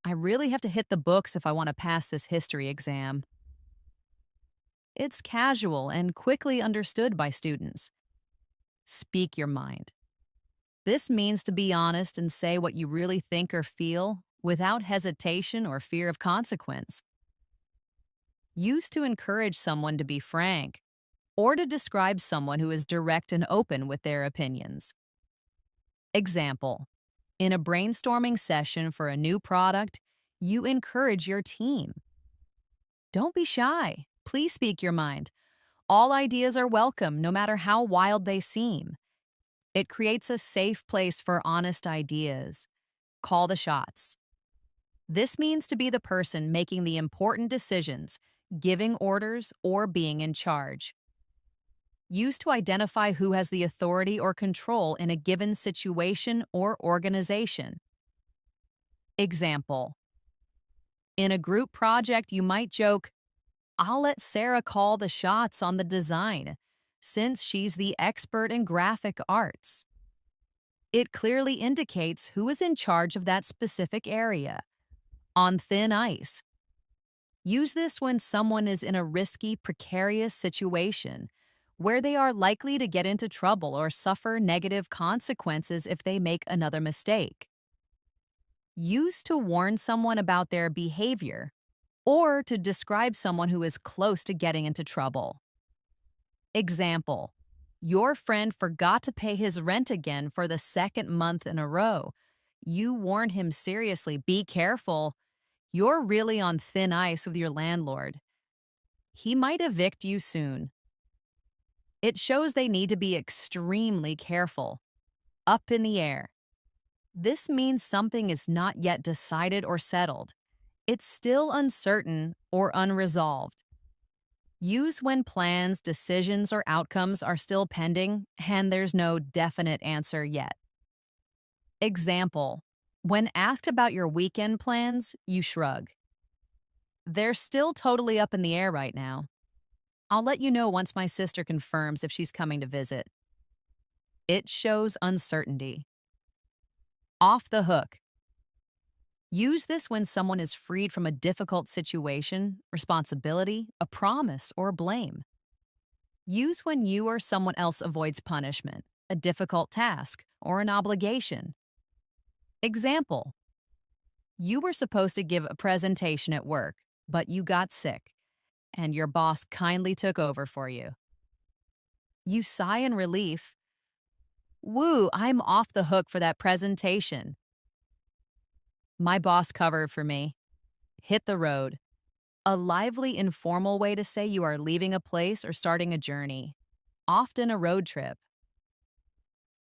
I really have to hit the books if I want to pass this history exam." It's casual and quickly understood by students. Speak your mind. This means to be honest and say what you really think or feel without hesitation or fear of consequence. Used to encourage someone to be frank or to describe someone who is direct and open with their opinions. Example: In a brainstorming session for a new product, you encourage your team. Don't be shy. Please speak your mind. All ideas are welcome, no matter how wild they seem. It creates a safe place for honest ideas. Call the shots. This means to be the person making the important decisions, giving orders, or being in charge. Used to identify who has the authority or control in a given situation or organization. Example: In a group project, you might joke, "I'll let Sarah call the shots on the design, since she's the expert in graphic arts." It clearly indicates who is in charge of that specific area. On thin ice. Use this when someone is in a risky, precarious situation, where they are likely to get into trouble or suffer negative consequences if they make another mistake. Use to warn someone about their behavior or to describe someone who is close to getting into trouble. Example: Your friend forgot to pay his rent again for the second month in a row. You warn him seriously, "Be careful. You're really on thin ice with your landlord. He might evict you soon." It shows they need to be extremely careful. Up in the air. This means something is not yet decided or settled. It's still uncertain or unresolved. Use when plans, decisions, or outcomes are still pending and there's no definite answer yet. Example: When asked about your weekend plans, you shrug. "They're still totally up in the air right now. I'll let you know once my sister confirms if she's coming to visit." It shows uncertainty. Off the hook. Use this when someone is freed from a difficult situation, responsibility, a promise, or blame. Use when you or someone else avoids punishment, a difficult task, or an obligation. Example: You were supposed to give a presentation at work, but you got sick, and your boss kindly took over for you. You sigh in relief. "Woo, I'm off the hook for that presentation. My boss covered for me." Hit the road. A lively, informal way to say you are leaving a place or starting a journey, often a road trip.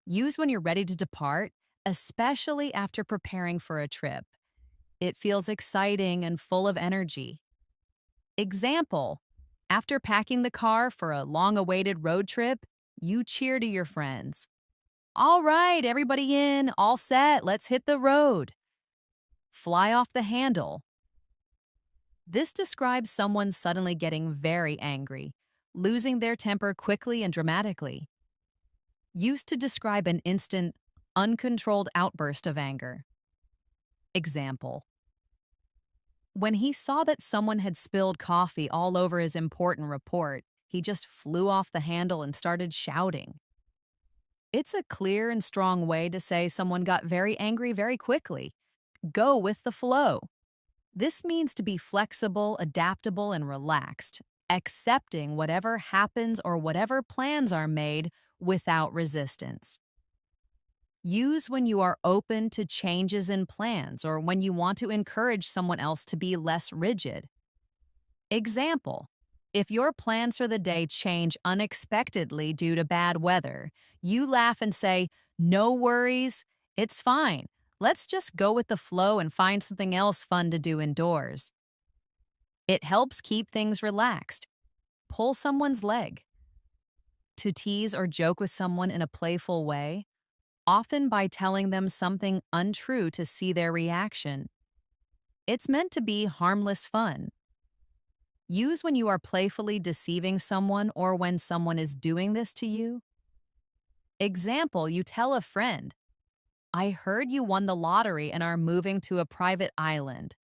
Use when you're ready to depart, especially after preparing for a trip. It feels exciting and full of energy. Example: After packing the car for a long awaited road trip, you cheer to your friends. All right, everybody in, all set, let's hit the road. Fly off the handle. This describes someone suddenly getting very angry, losing their temper quickly and dramatically. Used to describe an instant, uncontrolled outburst of anger. Example: when he saw that someone had spilled coffee all over his important report, he just flew off the handle and started shouting. It's a clear and strong way to say someone got very angry very quickly. Go with the flow. This means to be flexible, adaptable, and relaxed, accepting whatever happens or whatever plans are made without resistance. Use when you are open to changes in plans or when you want to encourage someone else to be less rigid. Example: if your plans for the day change unexpectedly due to bad weather, you laugh and say, "No worries, it's fine. Let's just go with the flow and find something else fun to do indoors." It helps keep things relaxed. Pull someone's leg. To tease or joke with someone in a playful way, often by telling them something untrue to see their reaction. It's meant to be harmless fun. Use when you are playfully deceiving someone or when someone is doing this to you. Example: you tell a friend, "I heard you won the lottery and are moving to a private island."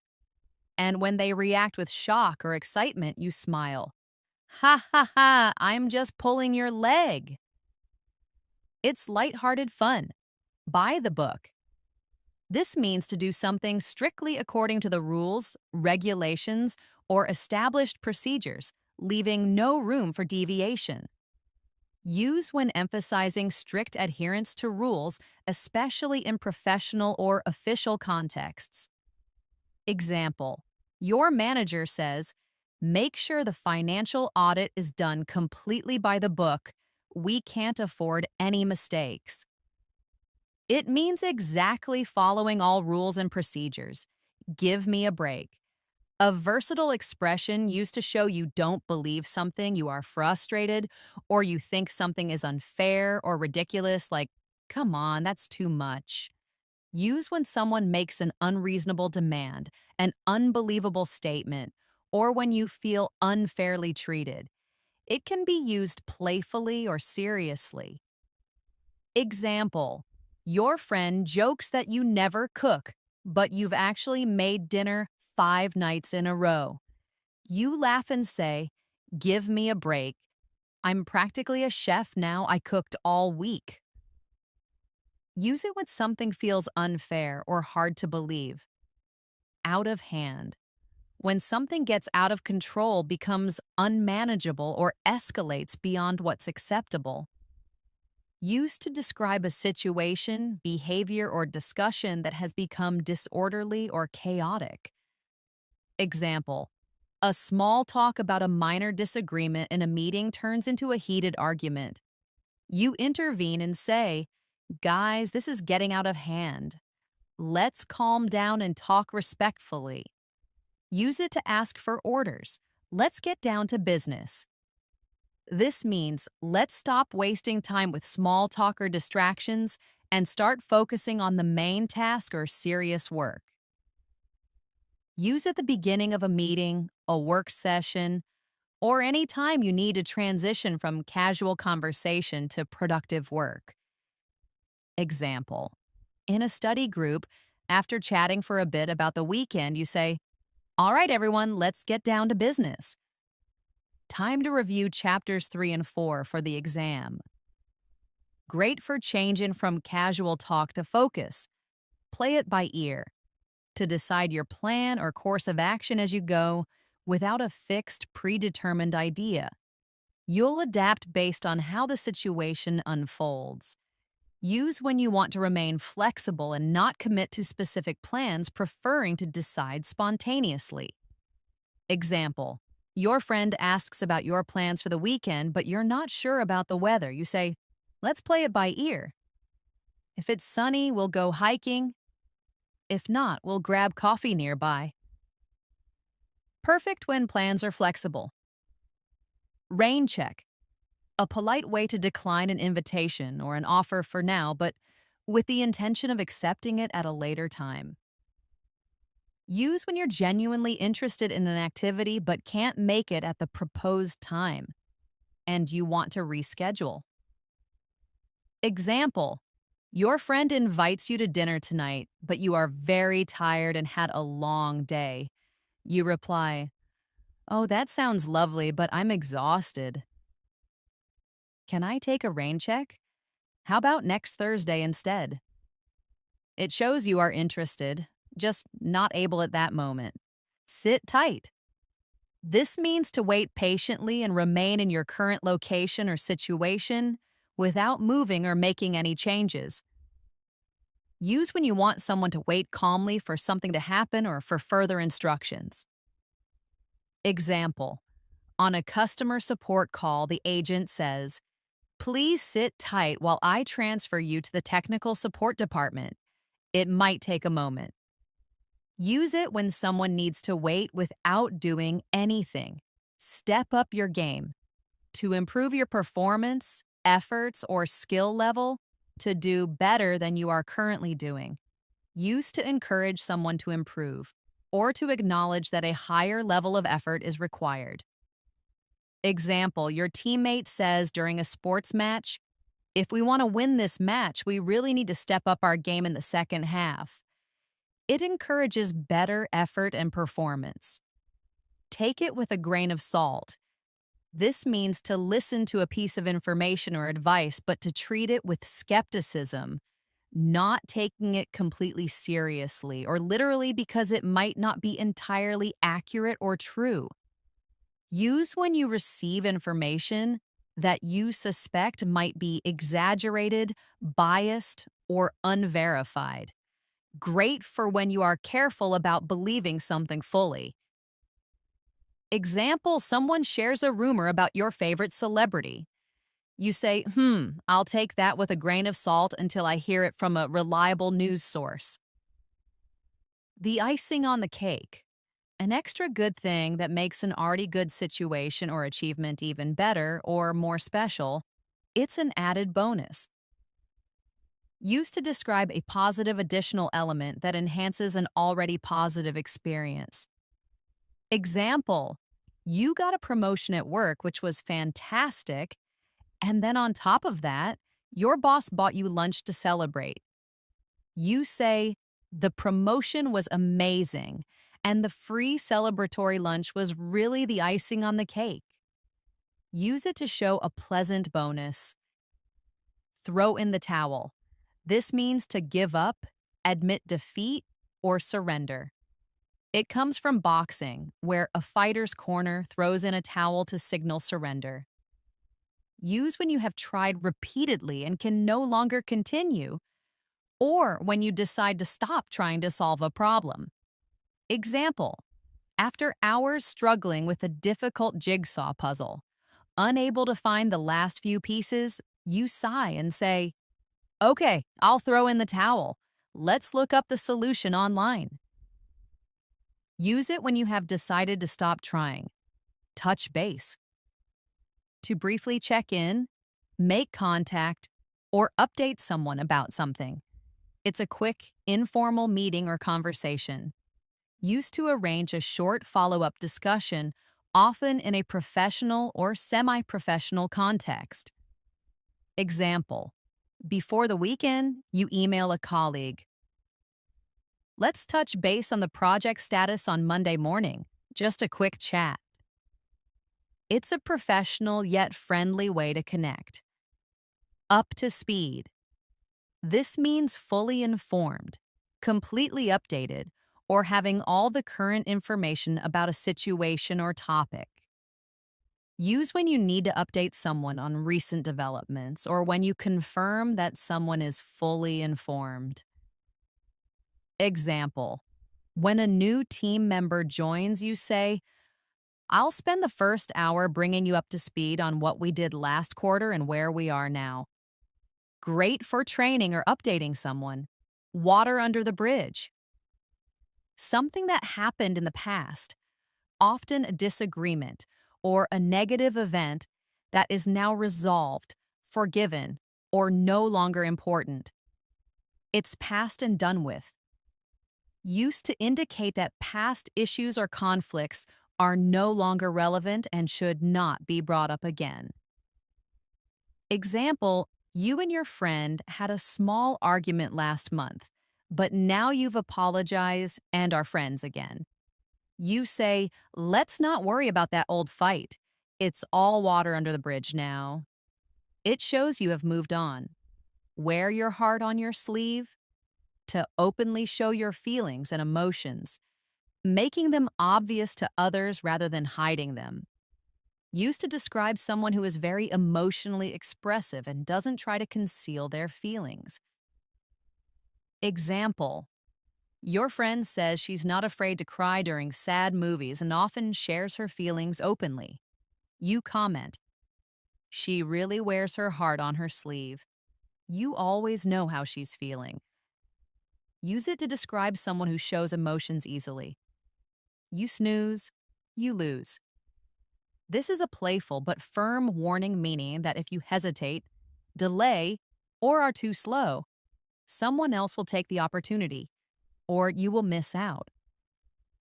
And when they react with shock or excitement, you smile. "Ha ha ha, I'm just pulling your leg." It's lighthearted fun. By the book. This means to do something strictly according to the rules, regulations, or established procedures, leaving no room for deviation. Use when emphasizing strict adherence to rules, especially in professional or official contexts. Example: your manager says, "Make sure the financial audit is done completely by the book. We can't afford any mistakes." It means exactly following all rules and procedures. Give me a break. A versatile expression used to show you don't believe something, you are frustrated, or you think something is unfair or ridiculous, like, "Come on, that's too much." Use when someone makes an unreasonable demand, an unbelievable statement, or when you feel unfairly treated. It can be used playfully or seriously. Example: your friend jokes that you never cook, but you've actually made dinner 5 nights in a row. You laugh and say, "Give me a break. I'm practically a chef now. I cooked all week." Use it when something feels unfair or hard to believe. Out of hand. When something gets out of control, becomes unmanageable, or escalates beyond what's acceptable. Used to describe a situation, behavior, or discussion that has become disorderly or chaotic. Example: a small talk about a minor disagreement in a meeting turns into a heated argument. You intervene and say, "Guys, this is getting out of hand. Let's calm down and talk respectfully." Use it to ask for orders. Let's get down to business. This means let's stop wasting time with small talk or distractions and start focusing on the main task or serious work. Use at the beginning of a meeting, a work session, or any time you need to transition from casual conversation to productive work. Example: in a study group, after chatting for a bit about the weekend, you say, "All right, everyone, let's get down to business. Time to review chapters 3 and 4 for the exam." Great for changing from casual talk to focus. Play it by ear. To decide your plan or course of action as you go without a fixed, predetermined idea. You'll adapt based on how the situation unfolds. Use when you want to remain flexible and not commit to specific plans, preferring to decide spontaneously. Example: your friend asks about your plans for the weekend, but you're not sure about the weather. You say, "Let's play it by ear. If it's sunny, we'll go hiking. If not, we'll grab coffee nearby." Perfect when plans are flexible. Rain check, a polite way to decline an invitation or an offer for now, but with the intention of accepting it at a later time. Use when you're genuinely interested in an activity but can't make it at the proposed time and you want to reschedule. Example, your friend invites you to dinner tonight, but you are very tired and had a long day. You reply, "Oh, that sounds lovely, but I'm exhausted. Can I take a rain check? How about next Thursday instead?" It shows you are interested, just not able at that moment. Sit tight. This means to wait patiently and remain in your current location or situation without moving or making any changes. Use when you want someone to wait calmly for something to happen or for further instructions. Example, on a customer support call, the agent says, "Please sit tight while I transfer you to the technical support department. It might take a moment." Use it when someone needs to wait without doing anything. Step up your game. To improve your performance, efforts, or skill level, to do better than you are currently doing. Use to encourage someone to improve, or to acknowledge that a higher level of effort is required. Example, your teammate says during a sports match, "If we want to win this match, we really need to step up our game in the second half." It encourages better effort and performance. Take it with a grain of salt. This means to listen to a piece of information or advice, but to treat it with skepticism, not taking it completely seriously or literally because it might not be entirely accurate or true. Use when you receive information that you suspect might be exaggerated, biased, or unverified. Great for when you are careful about believing something fully. Example, someone shares a rumor about your favorite celebrity. You say, I'll take that with a grain of salt until I hear it from a reliable news source." The icing on the cake, an extra good thing that makes an already good situation or achievement even better or more special. It's an added bonus. Used to describe a positive additional element that enhances an already positive experience. Example, you got a promotion at work, which was fantastic, and then on top of that, your boss bought you lunch to celebrate. You say, "The promotion was amazing, and the free celebratory lunch was really the icing on the cake." Use it to show a pleasant bonus. Throw in the towel. This means to give up, admit defeat, or surrender. It comes from boxing, where a fighter's corner throws in a towel to signal surrender. Use when you have tried repeatedly and can no longer continue, or when you decide to stop trying to solve a problem. Example, after hours struggling with a difficult jigsaw puzzle, unable to find the last few pieces, you sigh and say, "Okay, I'll throw in the towel. Let's look up the solution online." Use it when you have decided to stop trying. Touch base. To briefly check in, make contact, or update someone about something. It's a quick, informal meeting or conversation. Used to arrange a short follow-up discussion, often in a professional or semi-professional context. Example, before the weekend, you email a colleague, "Let's touch base on the project status on Monday morning. Just a quick chat." It's a professional yet friendly way to connect. Up to speed. This means fully informed, completely updated, or having all the current information about a situation or topic. Use when you need to update someone on recent developments or when you confirm that someone is fully informed. Example, when a new team member joins, you say, "I'll spend the first hour bringing you up to speed on what we did last quarter and where we are now." Great for training or updating someone. Water under the bridge. Something that happened in the past, often a disagreement, or a negative event that is now resolved, forgiven, or no longer important. It's past and done with. Used to indicate that past issues or conflicts are no longer relevant and should not be brought up again. Example, you and your friend had a small argument last month, but now you've apologized and are friends again. You say, let's not worry about that old fight. It's all water under the bridge now. It shows you have moved on. Wear your heart on your sleeve to openly show your feelings and emotions, making them obvious to others rather than hiding them. Used to describe someone who is very emotionally expressive and doesn't try to conceal their feelings. Example, your friend says she's not afraid to cry during sad movies and often shares her feelings openly. You comment, she really wears her heart on her sleeve. You always know how she's feeling. Use it to describe someone who shows emotions easily. You snooze, you lose. This is a playful but firm warning, meaning that if you hesitate, delay, or are too slow, someone else will take the opportunity, or you will miss out.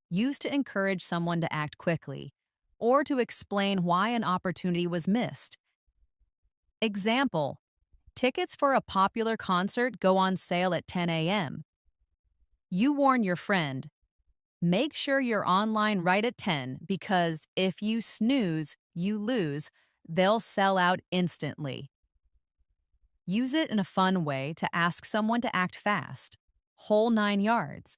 Used to encourage someone to act quickly, or to explain why an opportunity was missed. Example, tickets for a popular concert go on sale at 10 a.m. You warn your friend, make sure you're online right at 10 because if you snooze, you lose. They'll sell out instantly. Use it in a fun way to ask someone to act fast. Whole 9 yards.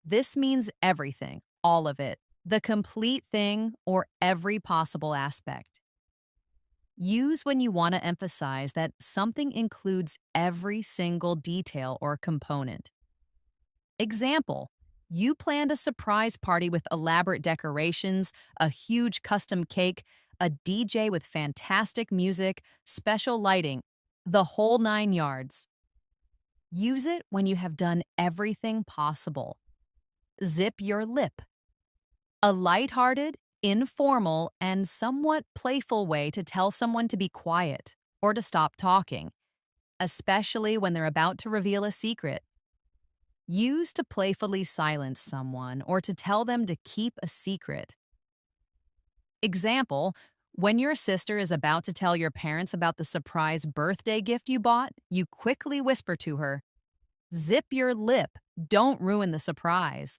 This means everything, all of it, the complete thing, or every possible aspect. Use when you want to emphasize that something includes every single detail or component. Example, you planned a surprise party with elaborate decorations, a huge custom cake, a DJ with fantastic music, special lighting, the whole 9 yards. Use it when you have done everything possible. Zip your lip. A lighthearted, informal, and somewhat playful way to tell someone to be quiet or to stop talking, especially when they're about to reveal a secret. Use to playfully silence someone or to tell them to keep a secret. Example, when your sister is about to tell your parents about the surprise birthday gift you bought, you quickly whisper to her, zip your lip, don't ruin the surprise.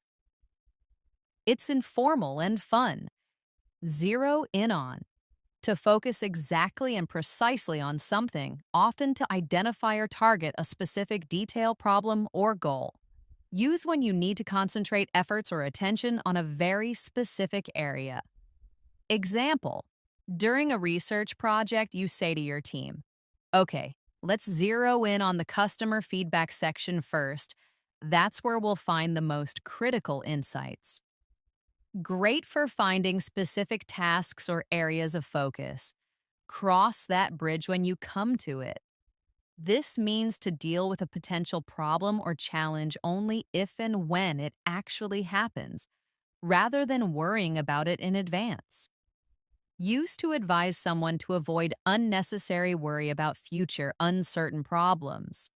It's informal and fun. Zero in on. To focus exactly and precisely on something, often to identify or target a specific detail, problem, or goal. Use when you need to concentrate efforts or attention on a very specific area. Example, during a research project, you say to your team, okay, let's zero in on the customer feedback section first. That's where we'll find the most critical insights. Great for finding specific tasks or areas of focus. Cross that bridge when you come to it. This means to deal with a potential problem or challenge only if and when it actually happens, rather than worrying about it in advance. Used to advise someone to avoid unnecessary worry about future uncertain problems.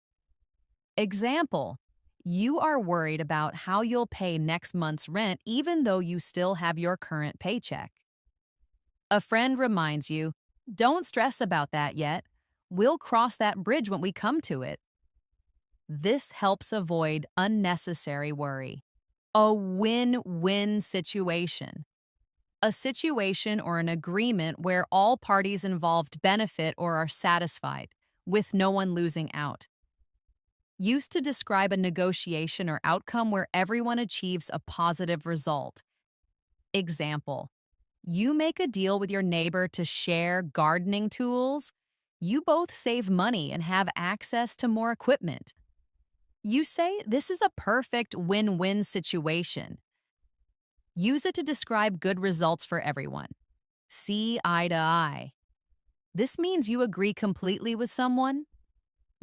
Example, you are worried about how you'll pay next month's rent even though you still have your current paycheck. A friend reminds you, don't stress about that yet. We'll cross that bridge when we come to it. This helps avoid unnecessary worry. A win-win situation. A situation or an agreement where all parties involved benefit or are satisfied, with no one losing out. Used to describe a negotiation or outcome where everyone achieves a positive result. Example, you make a deal with your neighbor to share gardening tools. You both save money and have access to more equipment. You say this is a perfect win-win situation. Use it to describe good results for everyone. See eye to eye. This means you agree completely with someone.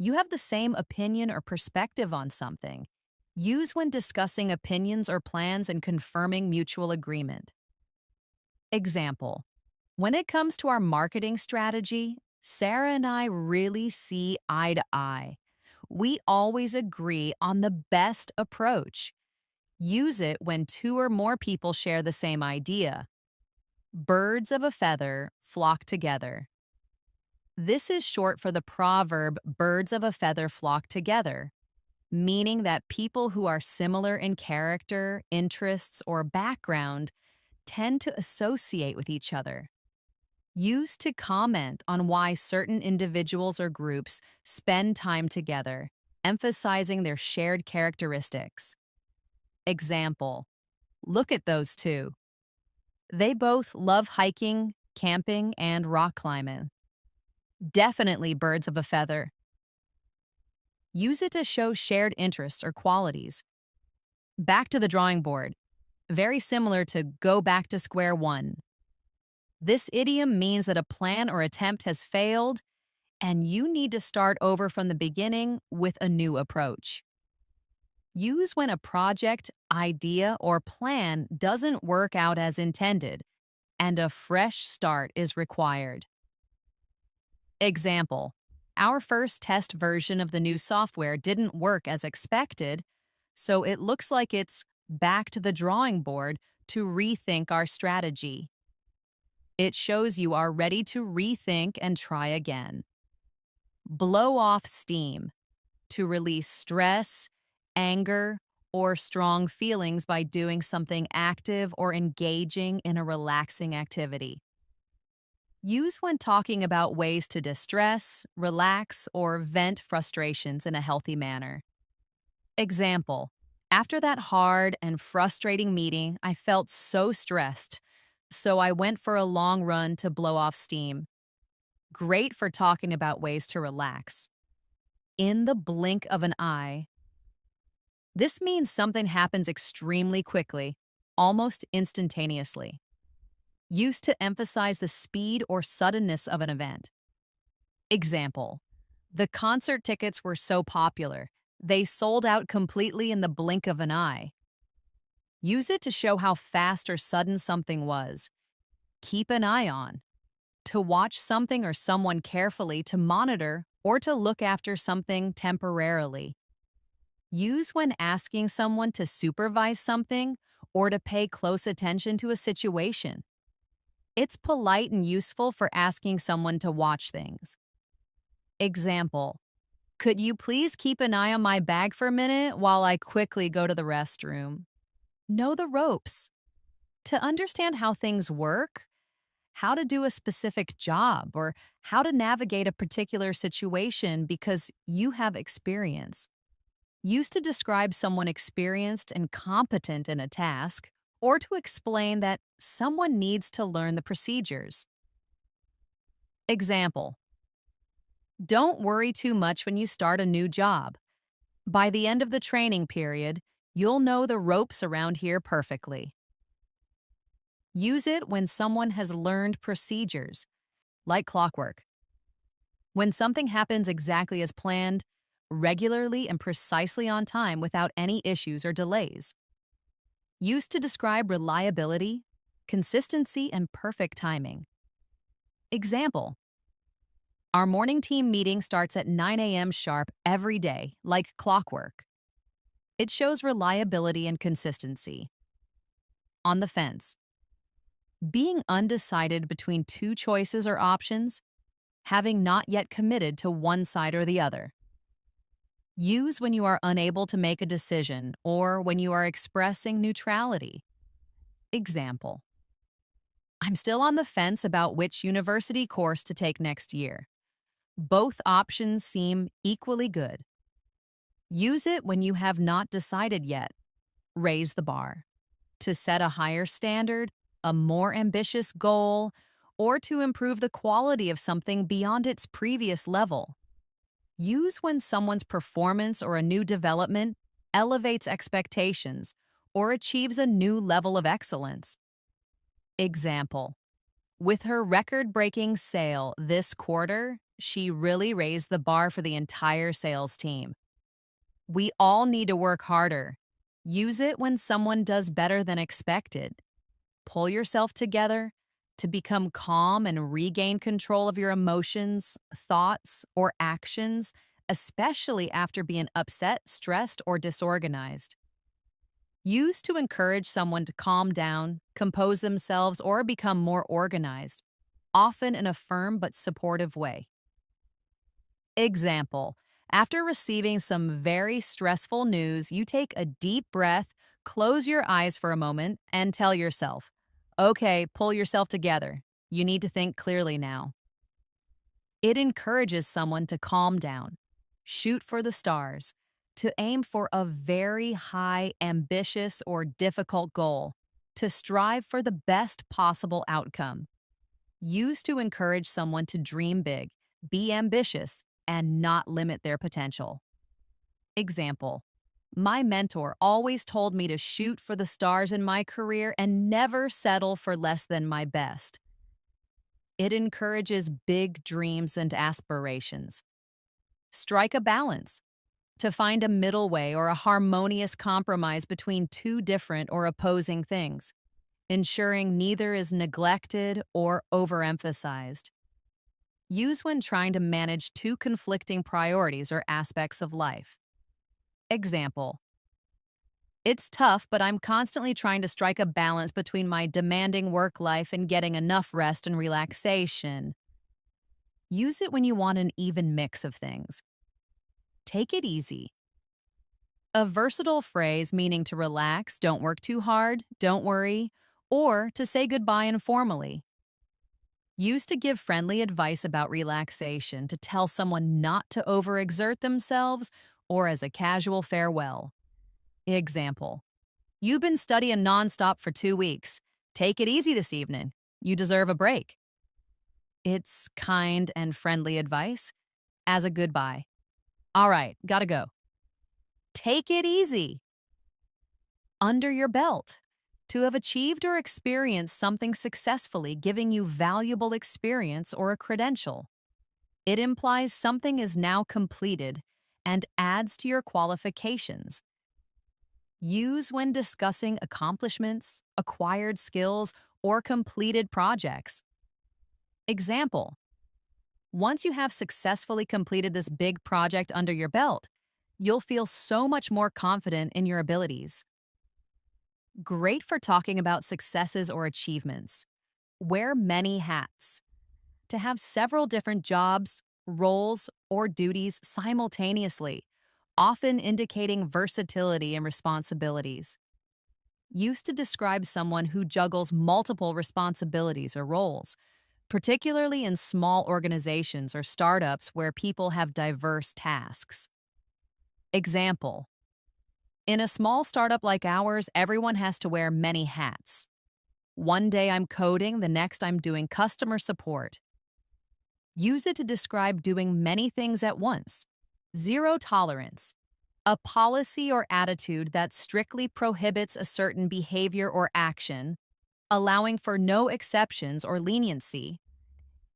You have the same opinion or perspective on something. Use when discussing opinions or plans and confirming mutual agreement. Example, When it comes to our marketing strategy, Sarah and I really see eye to eye. We always agree on the best approach. Use it when two or more people share the same idea. Birds of a feather flock together. This is short for the proverb, birds of a feather flock together, meaning that people who are similar in character, interests, or background tend to associate with each other. Used to comment on why certain individuals or groups spend time together, emphasizing their shared characteristics. Example, look at those two. They both love hiking, camping, and rock climbing. Definitely birds of a feather. Use it to show shared interests or qualities. Back to the drawing board. Very similar to go back to square one. This idiom means that a plan or attempt has failed, and you need to start over from the beginning with a new approach. Use when a project, idea, or plan doesn't work out as intended, and a fresh start is required. Example, our first test version of the new software didn't work as expected, so it looks like it's back to the drawing board to rethink our strategy. It shows you are ready to rethink and try again. Blow off steam, to release stress, anger, or strong feelings by doing something active or engaging in a relaxing activity. Use when talking about ways to distress, relax, or vent frustrations in a healthy manner. Example, after that hard and frustrating meeting, I felt so stressed, so I went for a long run to blow off steam. Great for talking about ways to relax. In the blink of an eye. This means something happens extremely quickly, almost instantaneously. Used to emphasize the speed or suddenness of an event. Example, the concert tickets were so popular, they sold out completely in the blink of an eye. Use it to show how fast or sudden something was. Keep an eye on. To watch something or someone carefully, to monitor, or to look after something temporarily. Use when asking someone to supervise something or to pay close attention to a situation. It's polite and useful for asking someone to watch things. Example, could you please keep an eye on my bag for a minute while I quickly go to the restroom? Know the ropes. To understand how things work, how to do a specific job, or how to navigate a particular situation because you have experience. Used to describe someone experienced and competent in a task, or to explain that someone needs to learn the procedures. Example, don't worry too much when you start a new job. By the end of the training period, you'll know the ropes around here perfectly. Use it when someone has learned procedures, like clockwork. When something happens exactly as planned, regularly and precisely on time without any issues or delays. Used to describe reliability, consistency, and perfect timing. Example, our morning team meeting starts at 9 a.m. sharp every day, like clockwork. It shows reliability and consistency. On the fence. Being undecided between two choices or options, having not yet committed to one side or the other. Use when you are unable to make a decision or when you are expressing neutrality. Example, I'm still on the fence about which university course to take next year. Both options seem equally good. Use it when you have not decided yet. Raise the bar. To set a higher standard, a more ambitious goal, or to improve the quality of something beyond its previous level. Use when someone's performance or a new development elevates expectations or achieves a new level of excellence. Example, with her record-breaking sale this quarter, she really raised the bar for the entire sales team. We all need to work harder. Use it when someone does better than expected. Pull yourself together, to become calm and regain control of your emotions, thoughts, or actions, especially after being upset, stressed, or disorganized. Use to encourage someone to calm down, compose themselves, or become more organized, often in a firm but supportive way. Example: after receiving some very stressful news, you take a deep breath, close your eyes for a moment, and tell yourself, okay, pull yourself together. You need to think clearly now. It encourages someone to calm down, shoot for the stars, to aim for a very high, ambitious, or difficult goal, to strive for the best possible outcome. Use to encourage someone to dream big, be ambitious, and not limit their potential. Example: my mentor always told me to shoot for the stars in my career and never settle for less than my best. It encourages big dreams and aspirations. Strike a balance. To find a middle way or a harmonious compromise between two different or opposing things, ensuring neither is neglected or overemphasized. Use when trying to manage two conflicting priorities or aspects of life. Example: it's tough, but I'm constantly trying to strike a balance between my demanding work life and getting enough rest and relaxation. Use it when you want an even mix of things. Take it easy. A versatile phrase meaning to relax, don't work too hard, don't worry, or to say goodbye informally. Used to give friendly advice about relaxation, to tell someone not to overexert themselves, or as a casual farewell. Example: you've been studying nonstop for 2 weeks. Take it easy this evening. You deserve a break. It's kind and friendly advice as a goodbye. All right, gotta go. Take it easy. Under your belt. To have achieved or experienced something successfully, giving you valuable experience or a credential. It implies something is now completed and adds to your qualifications. Use when discussing accomplishments, acquired skills, or completed projects. Example: once you have successfully completed this big project under your belt, you'll feel so much more confident in your abilities. Great for talking about successes or achievements. Wear many hats. To have several different jobs, roles, or duties simultaneously, often indicating versatility and responsibilities. Used to describe someone who juggles multiple responsibilities or roles, particularly in small organizations or startups where people have diverse tasks. Example: in a small startup like ours, everyone has to wear many hats. One day I'm coding, the next I'm doing customer support. Use it to describe doing many things at once. Zero tolerance. A policy or attitude that strictly prohibits a certain behavior or action, allowing for no exceptions or leniency.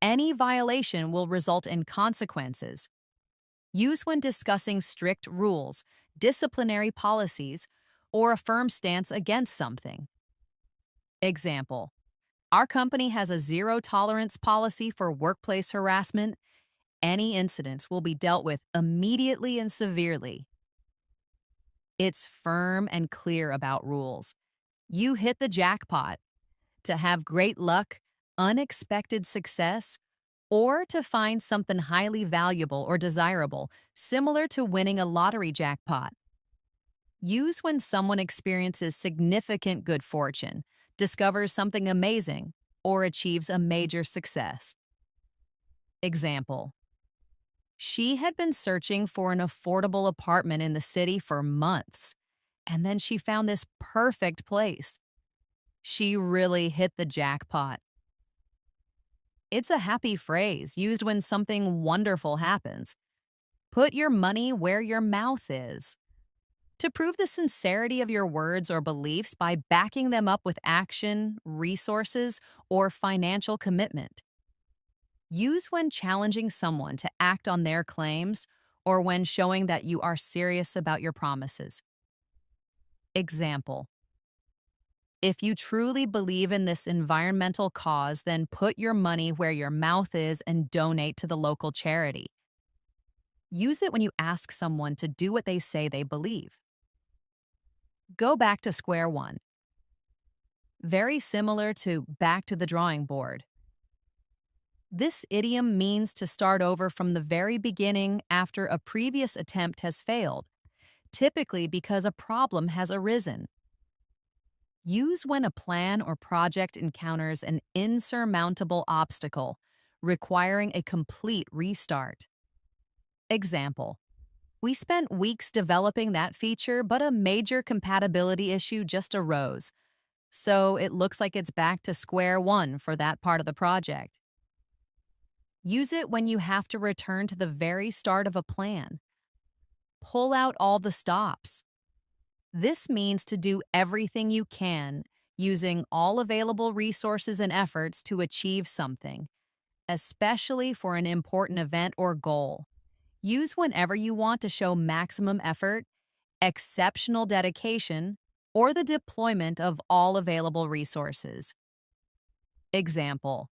Any violation will result in consequences. Use when discussing strict rules, disciplinary policies, or a firm stance against something. Example: our company has a zero tolerance policy for workplace harassment. Any incidents will be dealt with immediately and severely. It's firm and clear about rules. You hit the jackpot. To have great luck, unexpected success, or to find something highly valuable or desirable, similar to winning a lottery jackpot. Use when someone experiences significant good fortune, discovers something amazing, or achieves a major success. Example: she had been searching for an affordable apartment in the city for months, and then she found this perfect place. She really hit the jackpot. It's a happy phrase used when something wonderful happens. Put your money where your mouth is. To prove the sincerity of your words or beliefs by backing them up with action, resources, or financial commitment. Use when challenging someone to act on their claims or when showing that you are serious about your promises. Example: If you truly believe in this environmental cause, then put your money where your mouth is and donate to the local charity. Use it when you ask someone to do what they say they believe. Go back to square one. Very similar to back to the drawing board. This idiom means to start over from the very beginning after a previous attempt has failed, typically because a problem has arisen. Use when a plan or project encounters an insurmountable obstacle, requiring a complete restart. Example: we spent weeks developing that feature, but a major compatibility issue just arose, so it looks like it's back to square one for that part of the project. Use it when you have to return to the very start of a plan. Pull out all the stops. This means to do everything you can, using all available resources and efforts to achieve something, especially for an important event or goal. Use whenever you want to show maximum effort, exceptional dedication, or the deployment of all available resources. Example: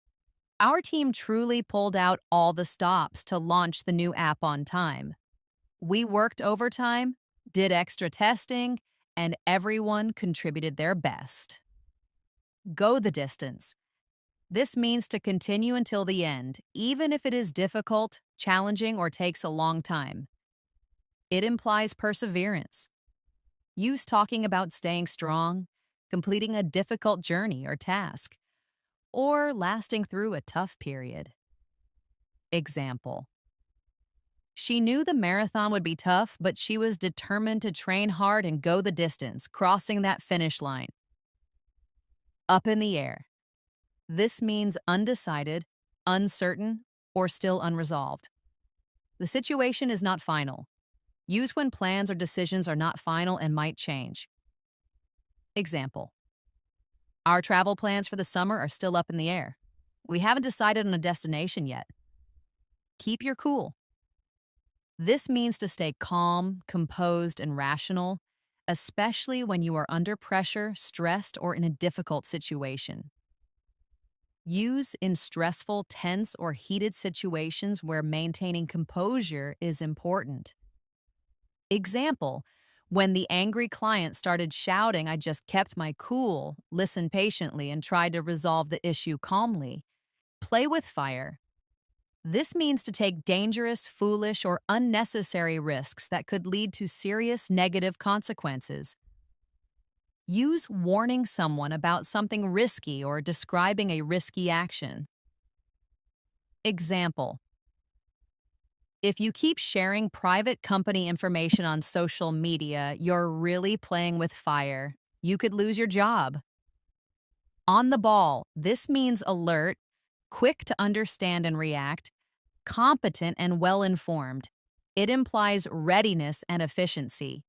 our team truly pulled out all the stops to launch the new app on time. We worked overtime, did extra testing, and everyone contributed their best. Go the distance. This means to continue until the end, even if it is difficult, challenging, or takes a long time. It implies perseverance. Use talking about staying strong, completing a difficult journey or task, or lasting through a tough period. Example: she knew the marathon would be tough, but she was determined to train hard and go the distance, crossing that finish line. Up in the air. This means undecided, uncertain, or still unresolved. The situation is not final. Use when plans or decisions are not final and might change. Example: our travel plans for the summer are still up in the air. We haven't decided on a destination yet. Keep your cool. This means to stay calm, composed, and rational, especially when you are under pressure, stressed, or in a difficult situation. Use in stressful, tense, or heated situations where maintaining composure is important. Example: when the angry client started shouting, I just kept my cool, listened patiently, and tried to resolve the issue calmly. Play with fire. This means to take dangerous, foolish, or unnecessary risks that could lead to serious negative consequences. Use warning someone about something risky or describing a risky action. Example: if you keep sharing private company information on social media, you're really playing with fire. You could lose your job. On the ball. This means alert, quick to understand and react, competent and well-informed. It implies readiness and efficiency.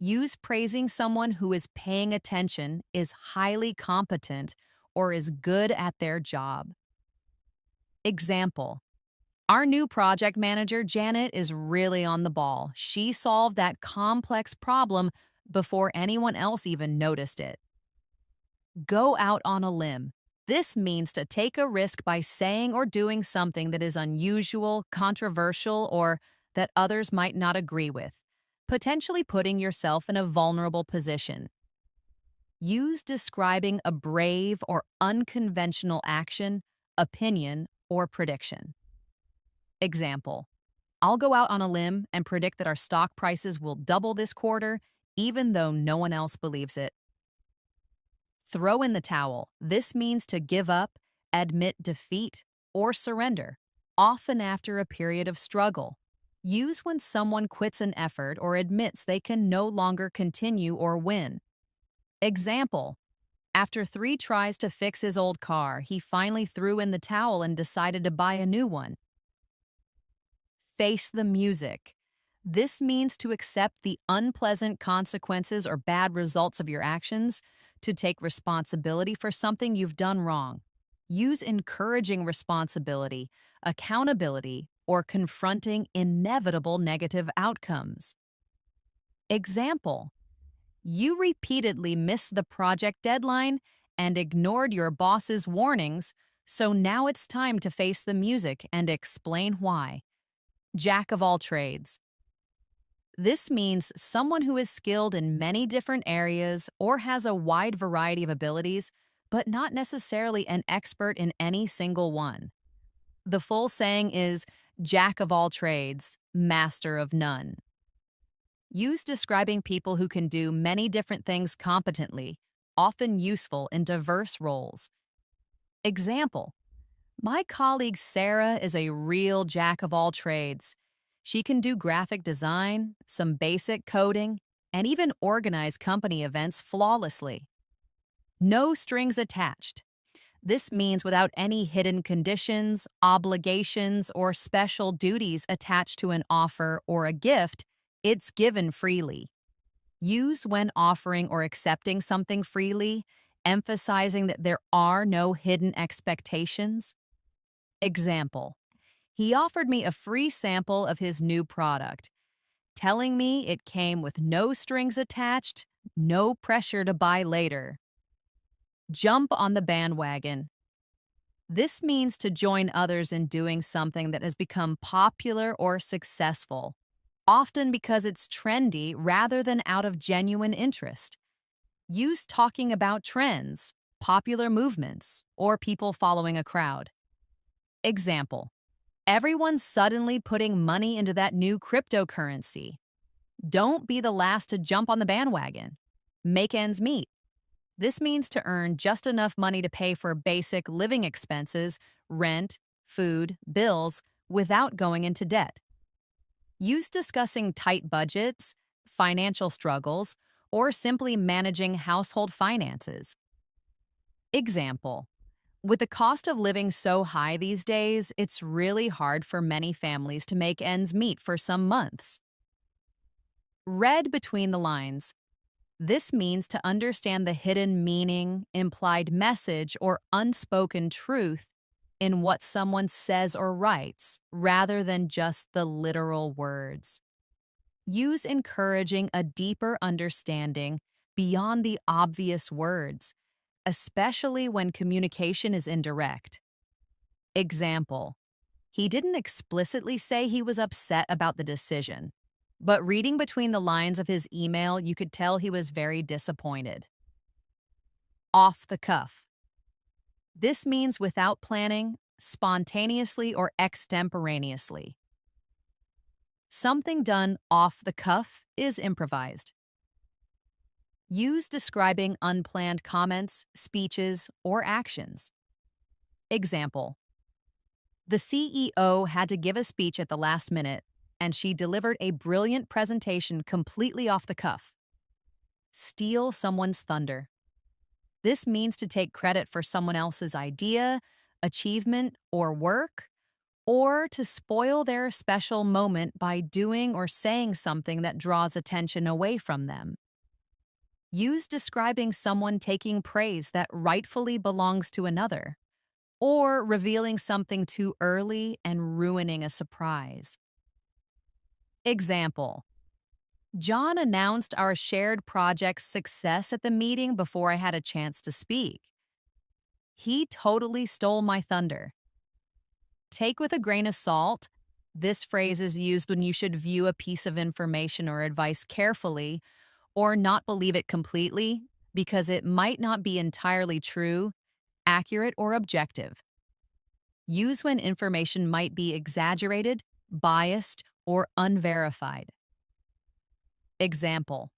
Use praising someone who is paying attention, is highly competent, or is good at their job. Example: our new project manager, Janet, is really on the ball. She solved that complex problem before anyone else even noticed it. Go out on a limb. This means to take a risk by saying or doing something that is unusual, controversial, or that others might not agree with, potentially putting yourself in a vulnerable position. Use describing a brave or unconventional action, opinion, or prediction. Example: I'll go out on a limb and predict that our stock prices will double this quarter, even though no one else believes it. Throw in the towel. This means to give up, admit defeat, or surrender, often after a period of struggle. Use when someone quits an effort or admits they can no longer continue or win. Example: after 3 tries to fix his old car, he finally threw in the towel and decided to buy a new one. Face the music. This means to accept the unpleasant consequences or bad results of your actions, to take responsibility for something you've done wrong. Use encouraging responsibility, accountability, or confronting inevitable negative outcomes. Example: You repeatedly missed the project deadline and ignored your boss's warnings, so now it's time to face the music and explain why. Jack of all trades. This means someone who is skilled in many different areas or has a wide variety of abilities, but not necessarily an expert in any single one. The full saying is Jack of all trades, master of none. Used describing people who can do many different things competently, often useful in diverse roles. Example: my colleague Sarah is a real jack of all trades. She can do graphic design, some basic coding, and even organize company events flawlessly. No strings attached. This means without any hidden conditions, obligations, or special duties attached to an offer or a gift, it's given freely. Use when offering or accepting something freely, emphasizing that there are no hidden expectations. Example: he offered me a free sample of his new product, telling me it came with no strings attached, no pressure to buy later. Jump on the bandwagon. This means to join others in doing something that has become popular or successful, often because it's trendy rather than out of genuine interest. Use talking about trends, popular movements, or people following a crowd. Example: everyone's suddenly putting money into that new cryptocurrency. Don't be the last to jump on the bandwagon. Make ends meet. This means to earn just enough money to pay for basic living expenses, rent, food, bills, without going into debt. Use discussing tight budgets, financial struggles, or simply managing household finances. Example: with the cost of living so high these days, it's really hard for many families to make ends meet for some months. Read between the lines. This means to understand the hidden meaning, implied message, or unspoken truth in what someone says or writes, rather than just the literal words. Use encouraging a deeper understanding beyond the obvious words, especially when communication is indirect. Example: he didn't explicitly say he was upset about the decision, but reading between the lines of his email, you could tell he was very disappointed. Off the cuff. This means without planning, spontaneously or extemporaneously. Something done off the cuff is improvised. Use describing unplanned comments, speeches, or actions. Example: the CEO had to give a speech at the last minute, and she delivered a brilliant presentation completely off the cuff. Steal someone's thunder. This means to take credit for someone else's idea, achievement, or work, or to spoil their special moment by doing or saying something that draws attention away from them. Use describing someone taking praise that rightfully belongs to another, or revealing something too early and ruining a surprise. Example: John announced our shared project's success at the meeting before I had a chance to speak. He totally stole my thunder. Take with a grain of salt. This phrase is used when you should view a piece of information or advice carefully or not believe it completely because it might not be entirely true, accurate, or objective. Use when information might be exaggerated, biased, or unverified. Example: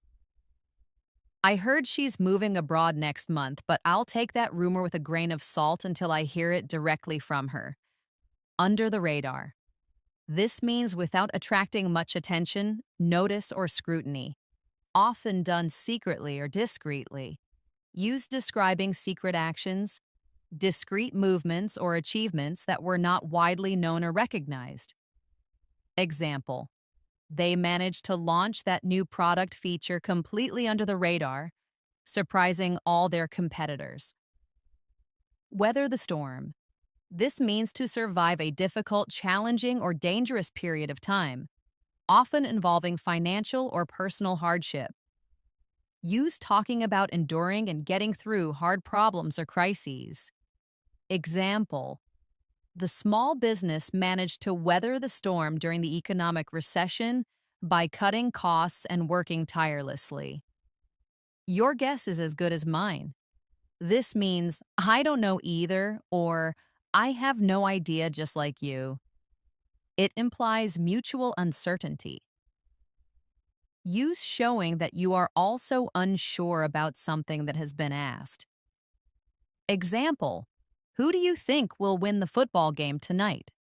I heard she's moving abroad next month, but I'll take that rumor with a grain of salt until I hear it directly from her. Under the radar. This means without attracting much attention, notice, or scrutiny. Often done secretly or discreetly. Use describing secret actions, discrete movements or achievements that were not widely known or recognized. Example: they managed to launch that new product feature completely under the radar, surprising all their competitors. Weather the storm. This means to survive a difficult, challenging, or dangerous period of time, often involving financial or personal hardship. Use talking about enduring and getting through hard problems or crises. Example: the small business managed to weather the storm during the economic recession by cutting costs and working tirelessly. Your guess is as good as mine. This means I don't know either, or I have no idea just like you. It implies mutual uncertainty. Use showing that you are also unsure about something that has been asked. Example: who do you think will win the football game tonight?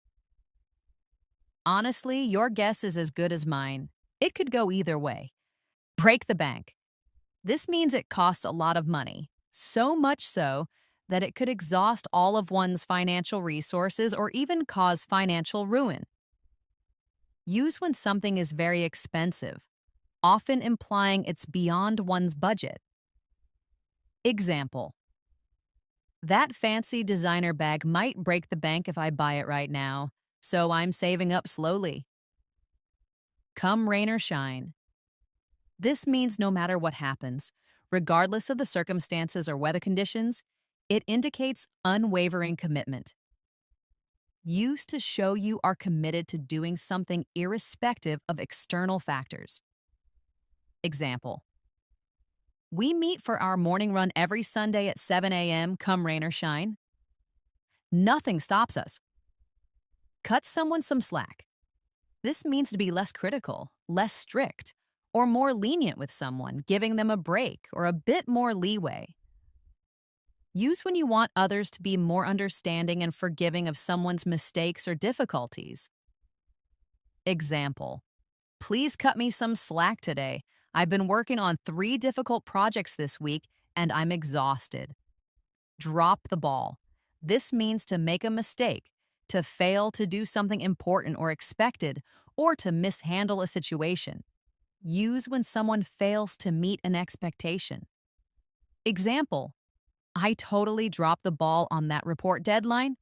Honestly, your guess is as good as mine. It could go either way. Break the bank. This means it costs a lot of money, so much so that it could exhaust all of one's financial resources or even cause financial ruin. Use when something is very expensive, often implying it's beyond one's budget. Example: that fancy designer bag might break the bank if I buy it right now, so I'm saving up slowly. Come rain or shine. This means no matter what happens, regardless of the circumstances or weather conditions, it indicates unwavering commitment. Used to show you are committed to doing something irrespective of external factors. Example: we meet for our morning run every Sunday at 7 a.m., come rain or shine. Nothing stops us. Cut someone some slack. This means to be less critical, less strict, or more lenient with someone, giving them a break or a bit more leeway. Use when you want others to be more understanding and forgiving of someone's mistakes or difficulties. Example: please cut me some slack today. I've been working on 3 difficult projects this week and I'm exhausted. Drop the ball. This means to make a mistake, to fail to do something important or expected, or to mishandle a situation. Use when someone fails to meet an expectation. Example: I totally dropped the ball on that report deadline.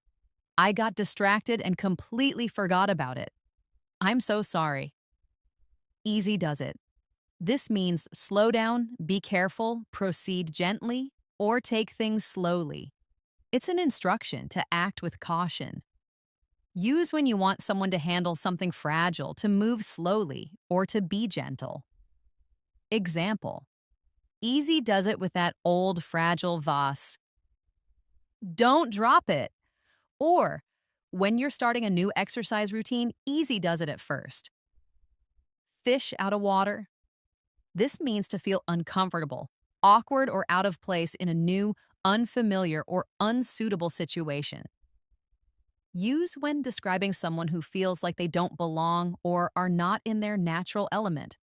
I got distracted and completely forgot about it. I'm so sorry. Easy does it. This means slow down, be careful, proceed gently, or take things slowly. It's an instruction to act with caution. Use when you want someone to handle something fragile, to move slowly, or to be gentle. Example: easy does it with that old fragile vase. Don't drop it. Or, when you're starting a new exercise routine, easy does it at first. Fish out of water. This means to feel uncomfortable, awkward, or out of place in a new, unfamiliar, or unsuitable situation. Use when describing someone who feels like they don't belong or are not in their natural element.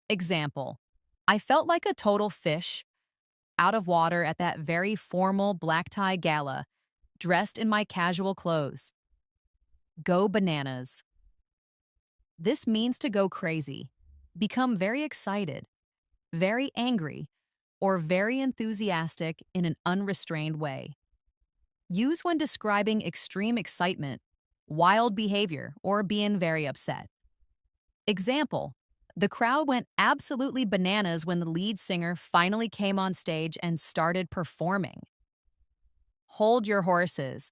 Example: I felt like a total fish out of water at that very formal black tie gala, dressed in my casual clothes. Go bananas. This means to go crazy, become very excited, very angry, or very enthusiastic in an unrestrained way. Use when describing extreme excitement, wild behavior, or being very upset. Example: the crowd went absolutely bananas when the lead singer finally came on stage and started performing. Hold your horses.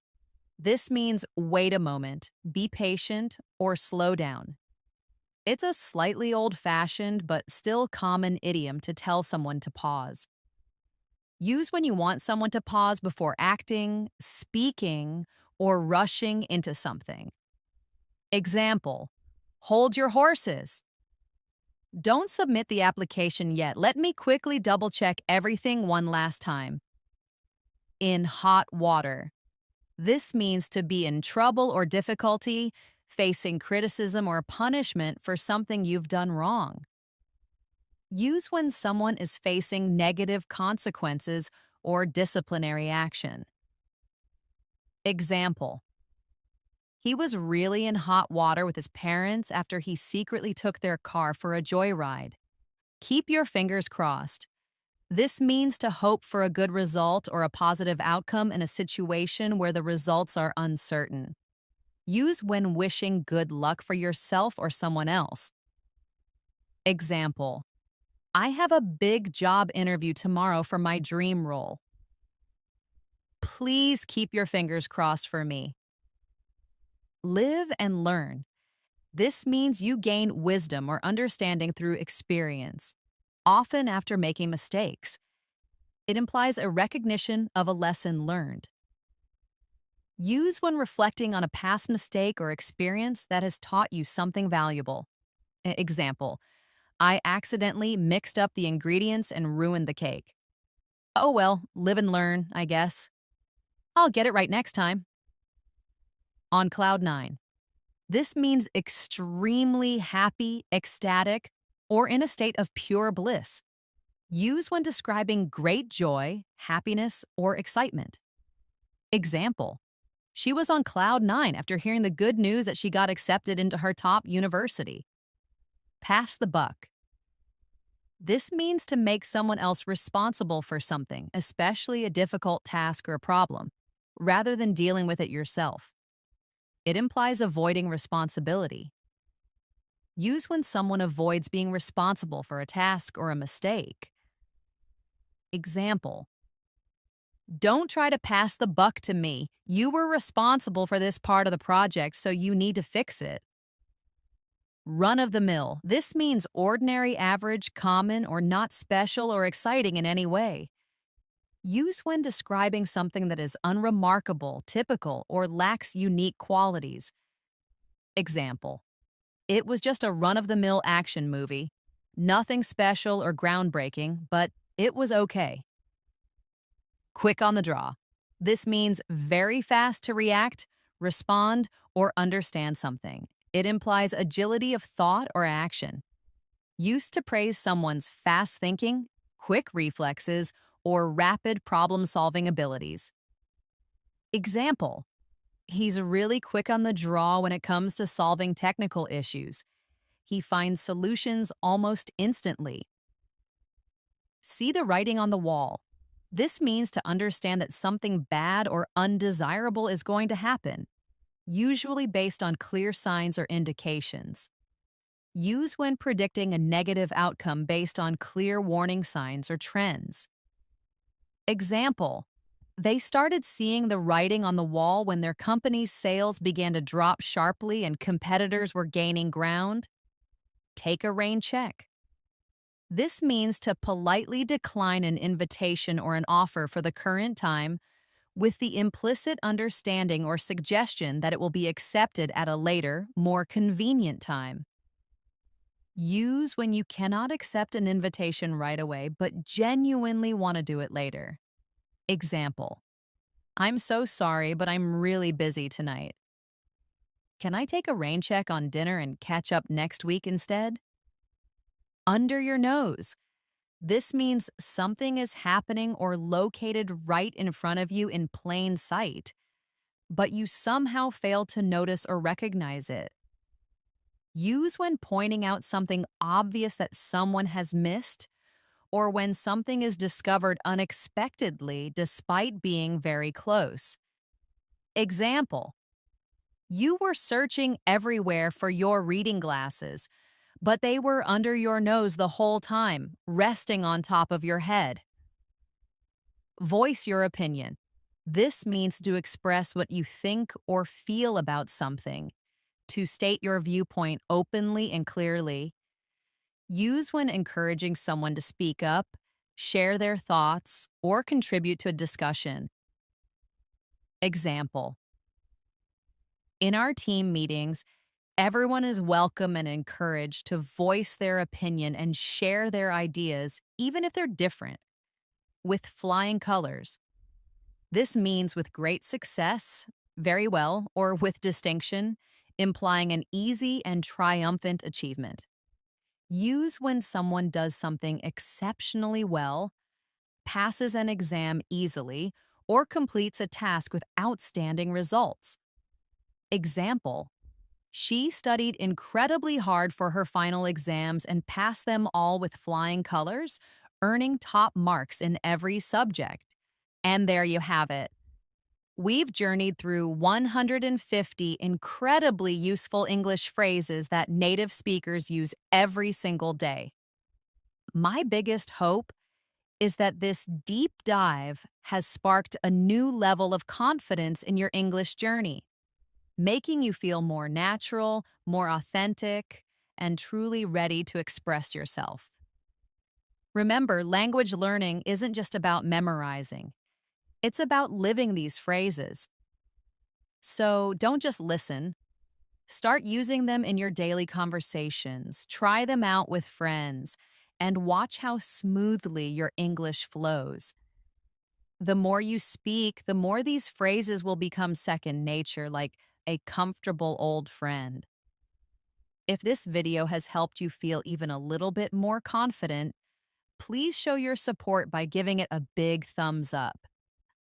This means wait a moment, be patient, or slow down. It's a slightly old-fashioned but still common idiom to tell someone to pause. Use when you want someone to pause before acting, speaking, or rushing into something. Example: hold your horses. Don't submit the application yet. Let me quickly double-check everything one last time. In hot water. This means to be in trouble or difficulty, facing criticism or punishment for something you've done wrong. Use when someone is facing negative consequences or disciplinary action. Example: he was really in hot water with his parents after he secretly took their car for a joyride. Keep your fingers crossed. This means to hope for a good result or a positive outcome in a situation where the results are uncertain. Use when wishing good luck for yourself or someone else. Example: I have a big job interview tomorrow for my dream role. Please keep your fingers crossed for me. Live and learn. This means you gain wisdom or understanding through experience, often after making mistakes. It implies a recognition of a lesson learned. Use when reflecting on a past mistake or experience that has taught you something valuable. Example, I accidentally mixed up the ingredients and ruined the cake. Oh well, live and learn, I guess. I'll get it right next time. On cloud nine. This means extremely happy, ecstatic, or in a state of pure bliss. Use when describing great joy, happiness, or excitement. Example, she was on cloud nine after hearing the good news that she got accepted into her top university. Pass the buck. This means to make someone else responsible for something, especially a difficult task or problem, rather than dealing with it yourself. It implies avoiding responsibility. Use when someone avoids being responsible for a task or a mistake. Example, don't try to pass the buck to me. You were responsible for this part of the project, so you need to fix it. Run of the mill. This means ordinary, average, common, or not special or exciting in any way. Use when describing something that is unremarkable, typical, or lacks unique qualities. Example, it was just a run-of-the-mill action movie. Nothing special or groundbreaking, but it was okay. Quick on the draw. This means very fast to react, respond, or understand something. It implies agility of thought or action. Used to praise someone's fast thinking, quick reflexes, or rapid problem-solving abilities. Example, he's really quick on the draw when it comes to solving technical issues. He finds solutions almost instantly. See the writing on the wall. This means to understand that something bad or undesirable is going to happen, usually based on clear signs or indications. Use when predicting a negative outcome based on clear warning signs or trends. Example, they started seeing the writing on the wall when their company's sales began to drop sharply and competitors were gaining ground. Take a rain check. This means to politely decline an invitation or an offer for the current time with the implicit understanding or suggestion that it will be accepted at a later, more convenient time. Use when you cannot accept an invitation right away but genuinely want to do it later. Example, I'm so sorry, but I'm really busy tonight. Can I take a rain check on dinner and catch up next week instead? Under your nose. This means something is happening or located right in front of you in plain sight, but you somehow fail to notice or recognize it. Use when pointing out something obvious that someone has missed, or when something is discovered unexpectedly despite being very close. Example, you were searching everywhere for your reading glasses, but they were under your nose the whole time, resting on top of your head. Voice your opinion. This means to express what you think or feel about something, to state your viewpoint openly and clearly. Use when encouraging someone to speak up, share their thoughts, or contribute to a discussion. Example, in our team meetings, everyone is welcome and encouraged to voice their opinion and share their ideas, even if they're different, with flying colors. This means with great success, very well, or with distinction, implying an easy and triumphant achievement. Use when someone does something exceptionally well, passes an exam easily, or completes a task with outstanding results. Example, she studied incredibly hard for her final exams and passed them all with flying colors, earning top marks in every subject. And there you have it. We've journeyed through 150 incredibly useful English phrases that native speakers use every single day. My biggest hope is that this deep dive has sparked a new level of confidence in your English journey, making you feel more natural, more authentic, and truly ready to express yourself. Remember, language learning isn't just about memorizing, it's about living these phrases. So don't just listen. Start using them in your daily conversations, try them out with friends, and watch how smoothly your English flows. The more you speak, the more these phrases will become second nature, like a comfortable old friend. If this video has helped you feel even a little bit more confident, please show your support by giving it a big thumbs up.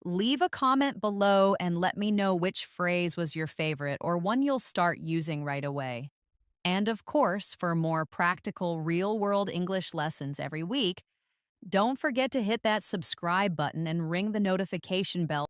Leave a comment below and let me know which phrase was your favorite or one you'll start using right away. And of course, for more practical, real world English lessons every week, don't forget to hit that subscribe button and ring the notification bell